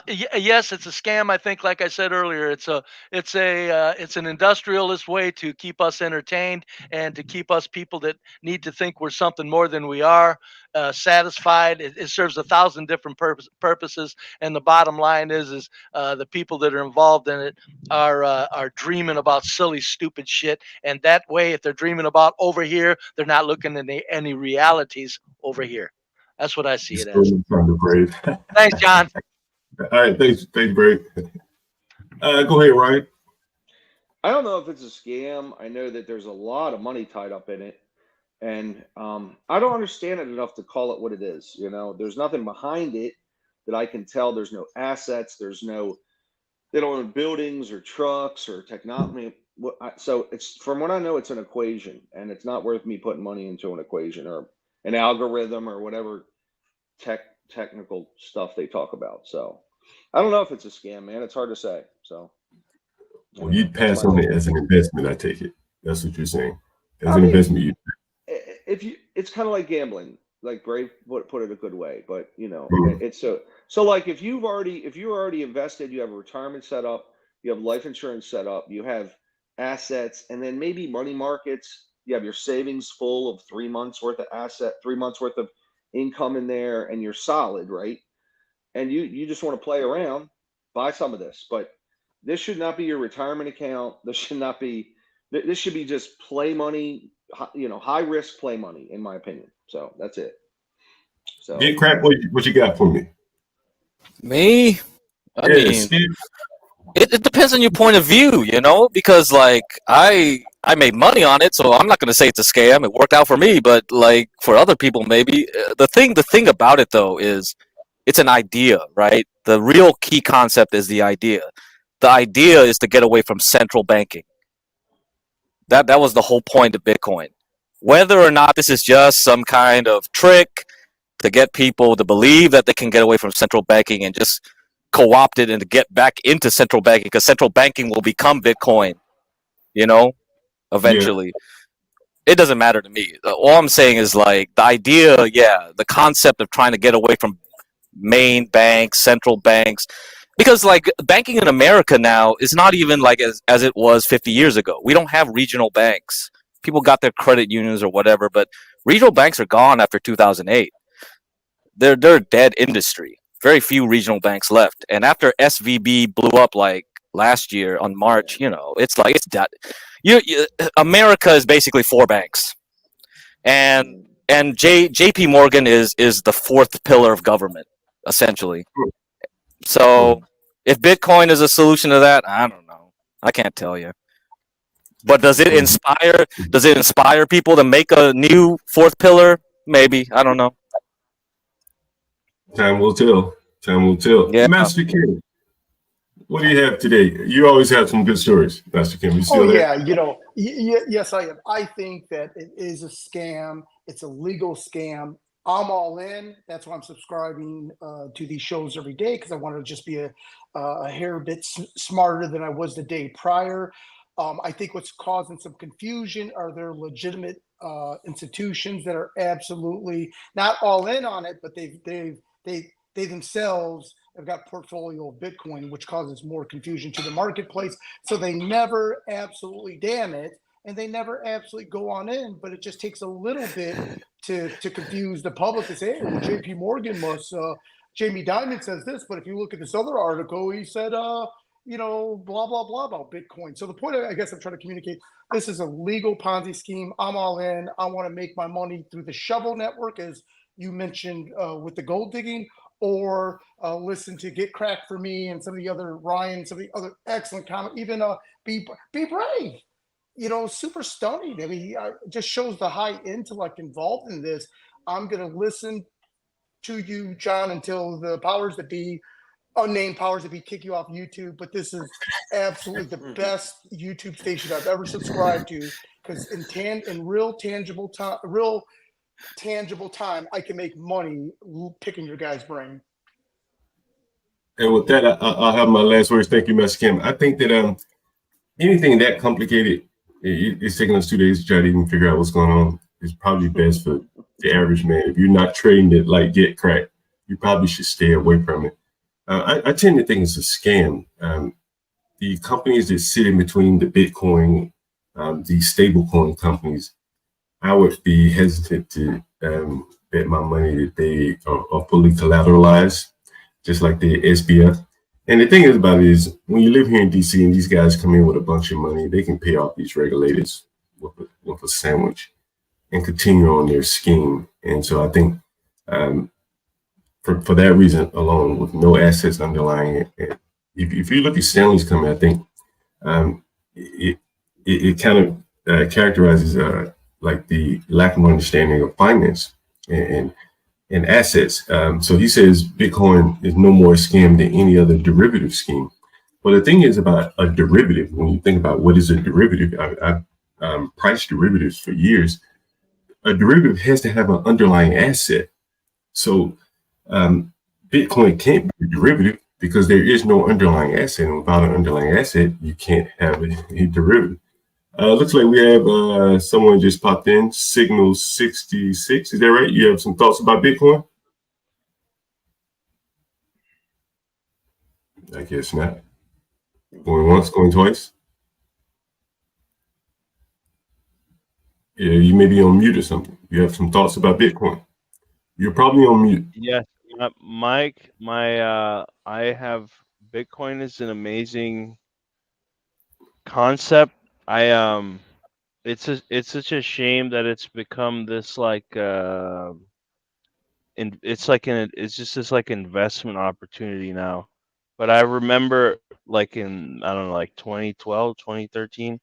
Yes, it's a scam. I think, like I said earlier, it's an industrialist way to keep us entertained and to keep us people that need to think we're something more than we are satisfied. It serves 1,000 different purposes, and the bottom line is the people that are involved in it are dreaming about silly, stupid shit. And that way, if they're dreaming about over here, they're not looking at any realities over here. That's what I see It's it as. totally from the brave. Thanks, John. All right, thanks, brave. Go ahead, Ryan. I don't know if it's a scam. I know that there's a lot of money tied up in it, and I don't understand it enough to call it what it is. You know, there's nothing behind it that I can tell. There's no assets. There's no. They don't own buildings or trucks or technology. So it's from what I know, it's an equation, and it's not worth me putting money into an equation or an algorithm or whatever technical stuff they talk about. So I don't know if it's a scam, man. It's hard to say. So Well, anyway, you'd that's pass my on take. it as an investment, I take it. That's what you're saying. As I an mean, investment, you. if you, it's kind of like gambling. Like Brave put it a good way, but you know, Mhm. it's so like if you're already invested, you have a retirement set up, you have life insurance set up, you have assets, and then maybe money markets. You have your savings full of 3 months worth of 3 months worth of income in there, and you're solid, right? And you just want to play around, buy some of this. But this should not be your retirement account. This should not be. This should be just play money. High risk play money, in my opinion. So that's it. Get So crack. What you got for me? Me, I Yeah, mean, Steve. it depends on your point of view, because like I made money on it, so I'm not gonna say it's a scam. It worked out for me, but like for other people, maybe the thing about it though is it's an idea, right? The real key concept is the idea. The idea is to get away from central banking. That was the whole point of Bitcoin. Whether or not this is just some kind of trick to get people to believe that they can get away from central banking and just co-opt it and to get back into central banking because central banking will become Bitcoin, you know, Yeah, eventually. It doesn't matter to me. All I'm saying is like the idea, yeah, the concept of trying to get away from main banks, central banks, because like banking in America now is not even like as it was 50 years ago. We don't have regional banks. People got their credit unions or whatever, but regional banks are gone after 2008. They're a dead industry. Very few regional banks left. And after SVB blew up like last year on yeah, March, it's like it's that America is basically four banks. And mm, JP Morgan is the fourth pillar of government essentially. sure. So if Bitcoin is a solution to that, I don't know. I can't tell you. But does it Well, inspire people to make a new fourth pillar? Maybe. I don't know. time will tell. Time will tell. Yeah. Master Kim, what do you have today? You always have some good stories, Master Kim. You Oh still there? yeah, yes, I am. I think that it is a scam. It's a legal scam. I'm all in. That's why I'm subscribing to these shows every day because I want to just be a hair bit smarter than I was the day prior. I think what's causing some confusion are there legitimate institutions that are absolutely not all in on it, but they themselves have got a portfolio of Bitcoin, which causes more confusion to the marketplace. So they never absolutely damn it, and they never absolutely go on in, but it just takes a little bit to confuse the public to say, hey, well, JP Morgan must, Jamie Dimon says this, but if you look at this other article, he said, you know, blah, blah, blah about Bitcoin. So the point I guess I'm trying to communicate, this is a legal Ponzi scheme. I'm all in. I want to make my money through the Shovel Network, as you mentioned with the gold digging, or listen to Get Cracked for Me and some of the other Ryan, some of the other excellent comments, even Be Brave, you know, super stunning. I mean, just shows the high intellect involved in this. I'm going to listen to you, John, until the powers that be, unnamed powers that be, kick you off YouTube. But this is absolutely the best YouTube station I've ever subscribed to, because in real tangible time, I can make money picking your guy's brain. And with that, I'll have my last words. Thank you, Mr. Kim. I think that anything that complicated, it's taking us 2 days to try to even figure out what's going on. It's probably best for the average man. If you're not trading it like Get Cracked, you probably should stay away from it. I tend to think it's a scam. The companies that sit in between the Bitcoin, the stablecoin companies, I would be hesitant to bet my money that they are fully collateralized, just like the SBF. And the thing is about it is, when you live here in DC and these guys come in with a bunch of money, they can pay off these regulators with a sandwich and continue on their scheme. And so I think for that reason alone, with no assets underlying it, if you look at Stanley's company, I think it kind of characterizes like the lack of understanding of finance and assets. So he says Bitcoin is no more a scam than any other derivative scheme. Well, the thing is about a derivative, when you think about what is a derivative, I've priced derivatives for years. A derivative has to have an underlying asset. So Bitcoin can't be a derivative because there is no underlying asset. And without an underlying asset, you can't have a derivative. Looks like we have someone just popped in, Signal 66. Is that right? You have some thoughts about Bitcoin? I guess not. Going once, going twice. Yeah, you may be on mute or something. You have some thoughts about Bitcoin. You're probably on mute. Yes, Mike. I have Bitcoin is an amazing concept. It's such a shame that it's become this like it's just this like investment opportunity now. But I remember like in, I don't know, like 2012, 2013,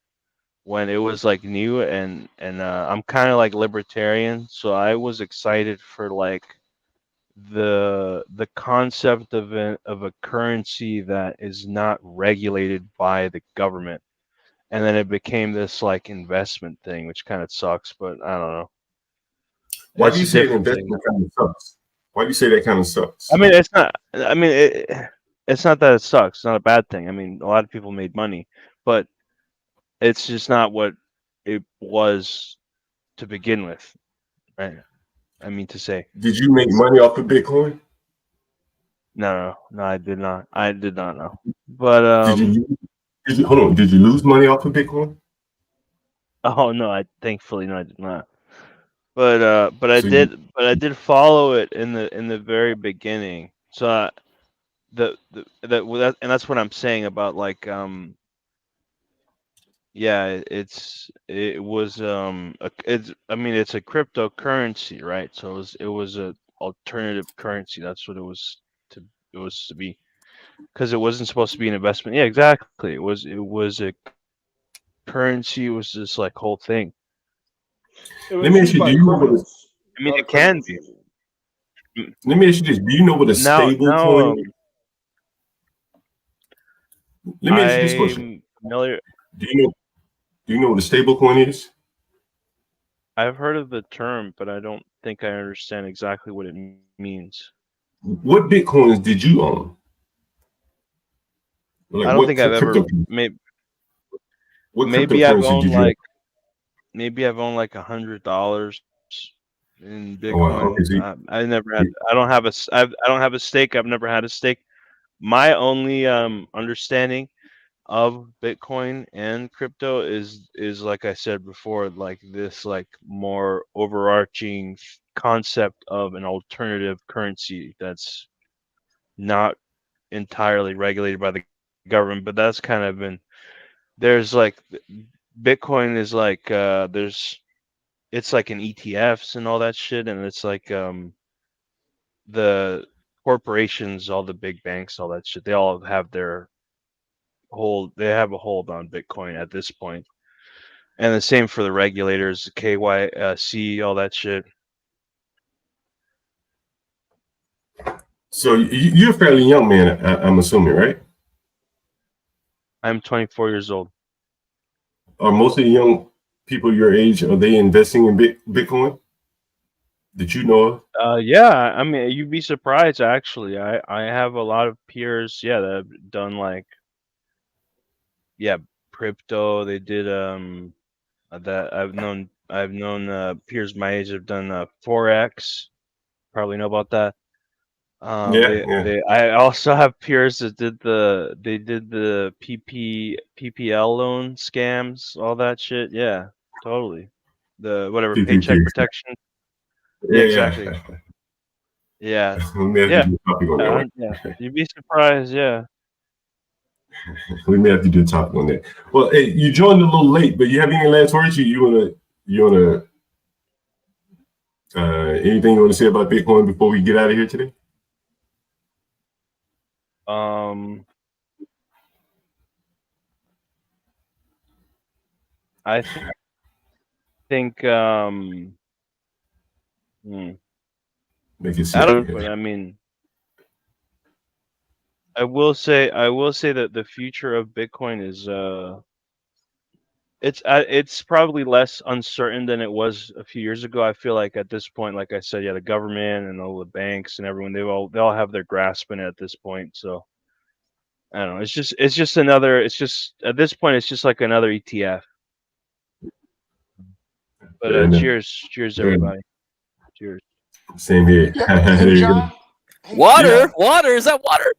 when it was like new, and I'm kind of like libertarian, so I was excited for like the concept of a currency that is not regulated by the government. And then it became this like investment thing, which kind of sucks, but I don't know. Why do you say investment kind of sucks? Why do you say that kind of sucks? I mean, it's not. I mean, it's not that it sucks. It's not a bad thing. I mean, a lot of people made money, but it's just not what it was to begin with, right? I mean to say. Did you make money off of Bitcoin? No, I did not. I did not know. But hold on. Did you lose money off of Bitcoin? Oh no, thankfully no, I did not. But I did follow it in the very beginning. So and that's what I'm saying about like yeah, it's a cryptocurrency, right? So it was a alternative currency. That's what it was to be, because it wasn't supposed to be an investment. Yeah, exactly. It was a currency. It was this like whole thing. Let me ask you, do you know what I mean, it can be. Let me ask you this: do you know what a stable coin is? Let me ask you this question. Familiar. Do you know what a stable coin is? I've heard of the term, but I don't think I understand exactly what it means. What Bitcoins did you own? Like, I don't think I've ever. Maybe I've owned like $100 in Bitcoin. Oh, wow. Okay, I never had. I don't have a stake. I've never had a stake. my only understanding of Bitcoin and crypto is like I said before, like this like more overarching concept of an alternative currency that's not entirely regulated by the government, but that's kind of been there's like Bitcoin is like there's it's like in ETFs and all that shit, and it's like the corporations, all the big banks, all that shit, they all have their they have a hold on Bitcoin at this point. And the same for the regulators, KYC, all that shit. So you're a fairly young man, I'm assuming, right? I'm 24 years old. Are most of the young people your age, are they investing in Bitcoin that you know of? Yeah, I mean, you'd be surprised actually. I have a lot of peers, yeah, that have done like, yeah, crypto. They did that I've known peers my age have done Forex. Probably know about that. I also have peers that did the PPL loan scams, all that shit. Yeah, totally. The whatever PPP. paycheck protection. Yeah, exactly. Yeah. Yeah. You'd be surprised. Yeah. We may have to do a topic on that. Well, hey, you joined a little late, but you have any last words? You wanna anything you want to say about Bitcoin before we get out of here today? I think Make it I don't, but I mean, I will say that the future of Bitcoin is it's probably less uncertain than it was a few years ago. I feel like at this point, like I said, yeah, the government and all the banks and everyone, they all have their grasp in it at this point. So I don't know. It's just at this point, it's just like another ETF. But cheers, everybody. Cheers. Same here. John, water? Is that water?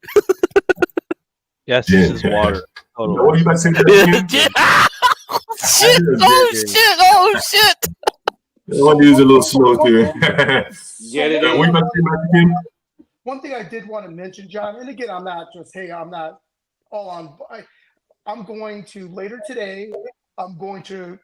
Yes, this is water. Totally. What are you about to say? Shit! I want to use a little slow here. Get it. What about to say, Mr. Kim? One thing I did want to mention, John, and again, I'm not all on. I'm going to later today. I'm going to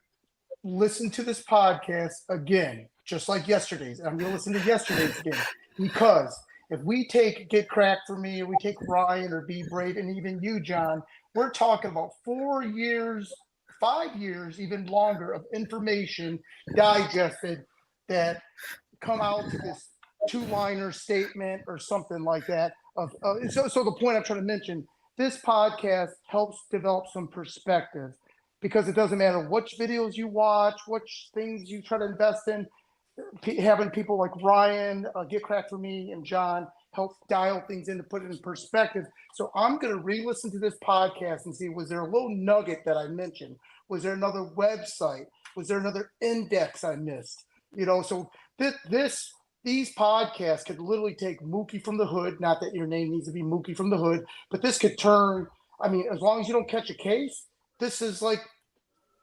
listen to this podcast again, just like yesterday's. I'm going to listen to yesterday's again because if we take Get Cracked for Me, or we take Ryan or Be Brave, and even you, John, we're talking about 4 years, 5 years, even longer of information digested that come out to this two-liner statement or something like that. So the point I'm trying to mention, this podcast helps develop some perspective because it doesn't matter which videos you watch, which things you try to invest in. Having people like Ryan, Get Cracked for Me, and John help dial things in to put it in perspective. So I'm going to re-listen to this podcast and see, was there a little nugget that I mentioned? Was there another website? Was there another index I missed? So these podcasts could literally take Mookie from the Hood. Not that your name needs to be Mookie from the Hood, but this could turn, I mean, as long as you don't catch a case, this is like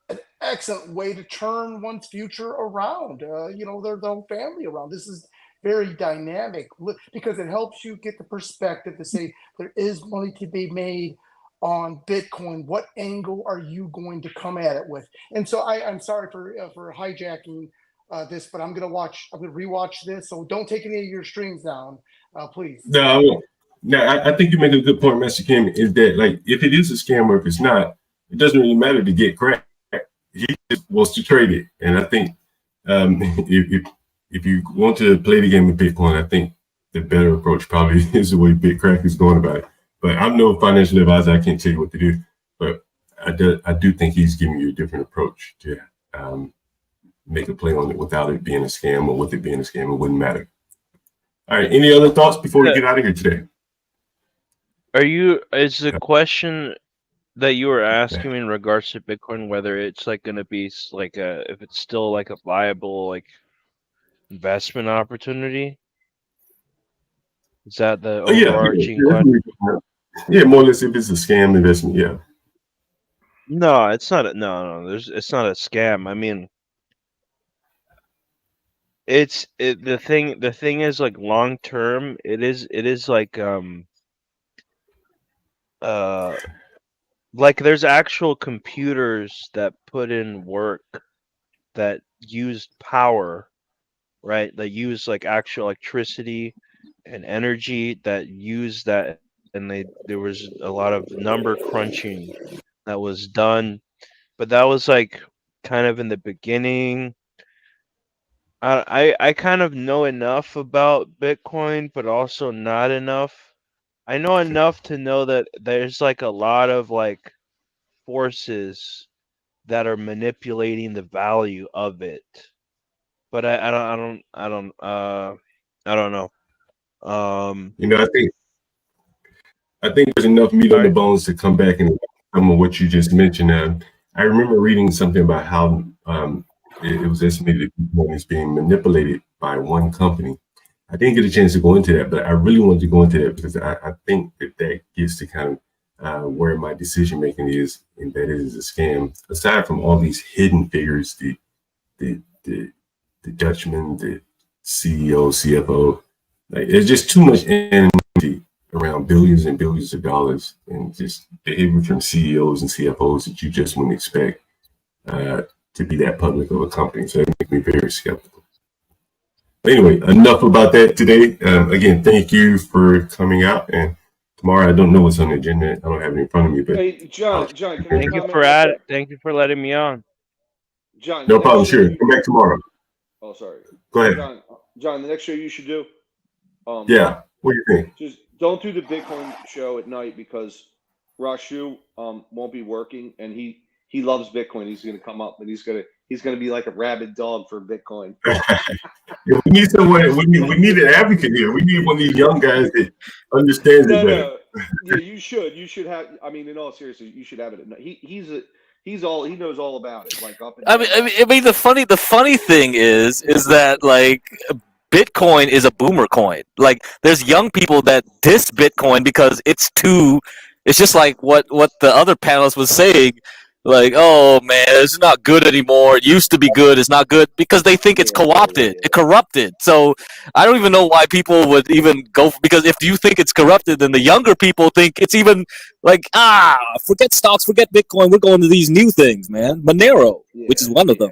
an excellent way to turn one's future around, their whole family around. This is very dynamic because it helps you get the perspective to say there is money to be made on Bitcoin. What angle are you going to come at it with? And so I'm sorry for hijacking this, but I'm going to rewatch this. So don't take any of your streams down, please. No, I won't. No, I think you make a good point, Mr. Kim, is that like if it is a scam or if it's not, it doesn't really matter to get cracked. He just wants to trade it. And I think if you want to play the game of Bitcoin, I think the better approach probably is the way BitCrack is going about it. But I'm no financial advisor. I can't tell you what to do. But I do think he's giving you a different approach to make a play on it without it being a scam, or with it being a scam, it wouldn't matter. All right. Any other thoughts before we get out of here today? Is the question that you were asking in regards to Bitcoin, whether it's like going to be like if it's still like a viable like investment opportunity? Is that the overarching question? Yeah, more or less if it's a scam investment, yeah. No, it's not. No. It's not a scam. I mean, the thing. The thing is like long term. It is like there's actual computers that put in work that use power, right? That use like actual electricity and energy that use that, and there was a lot of number crunching that was done, but that was like kind of in the beginning. I kind of know enough about Bitcoin, but also not enough. I know enough to know that there's like a lot of like forces that are manipulating the value of it. But I don't know. You know, I think there's enough meat on the bones to come back and some of what you just mentioned. I remember reading something about how it was estimated that Bitcoin is being manipulated by one company. I didn't get a chance to go into that, but I really wanted to go into that because I think that gets to kind of where my decision making is, and that is a scam. Aside from all these hidden figures, the Dutchman, the CEO, CFO, like there's just too much energy around billions and billions of dollars, and just behavior from CEOs and CFOs that you just wouldn't expect to be that public of a company. So that makes me very skeptical. Anyway, enough about that today. Again, thank you for coming out. And tomorrow, I don't know what's on the agenda. I don't have it in front of me. But hey, John, can thank you for thank you for letting me on. John, no problem. Sure, come back tomorrow. Oh, sorry. Go ahead, John. The next show you should do. Yeah. What do you think? Just don't do the Bitcoin show at night because Rashu won't be working, and he loves Bitcoin. He's going to come up and he's going to be like a rabid dog for Bitcoin. We need someone. We need an advocate here. We need one of these young guys that understands it better. No. Yeah, you should. You should have. I mean, in all seriousness, you should have it at night. He knows all about it. Like up and down. I mean, the funny thing is that like Bitcoin is a boomer coin. Like, there's young people that diss Bitcoin because it's just like what the other panelist was saying. Like, oh man, it's not good anymore. It used to be good. It's not good because they think it's co-opted, corrupted. So I don't even know why people would even go because if you think it's corrupted, then the younger people think it's even like forget stocks, forget Bitcoin. We're going to these new things, man. Monero, which is one of them.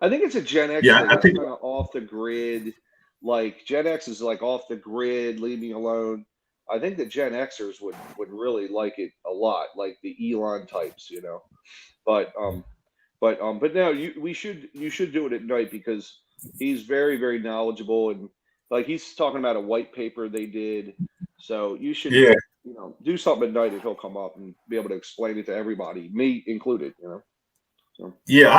I think it's a Gen X thing. It's kind of off the grid. Like Gen X is like off the grid, leave me alone. I think the Gen Xers would really like it a lot, like the Elon types, you know. But no, you should do it at night because he's very, very knowledgeable, and like he's talking about a white paper they did. So you should do something at night and he'll come up and be able to explain it to everybody, me included, you know. So. Yeah,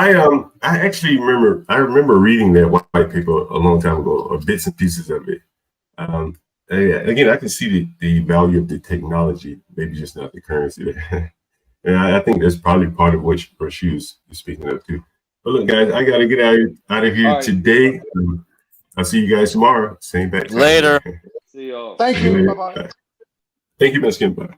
I actually remember reading that white paper a long time ago, or bits and pieces of it. Again, I can see the value of the technology, maybe just not the currency. And I think that's probably part of what she was speaking of too. But look, guys, I got to get out of here today. I'll see you guys tomorrow. Same back. Later. See y'all. Thank you. Bye-bye. Thank you, Mexican. Bye.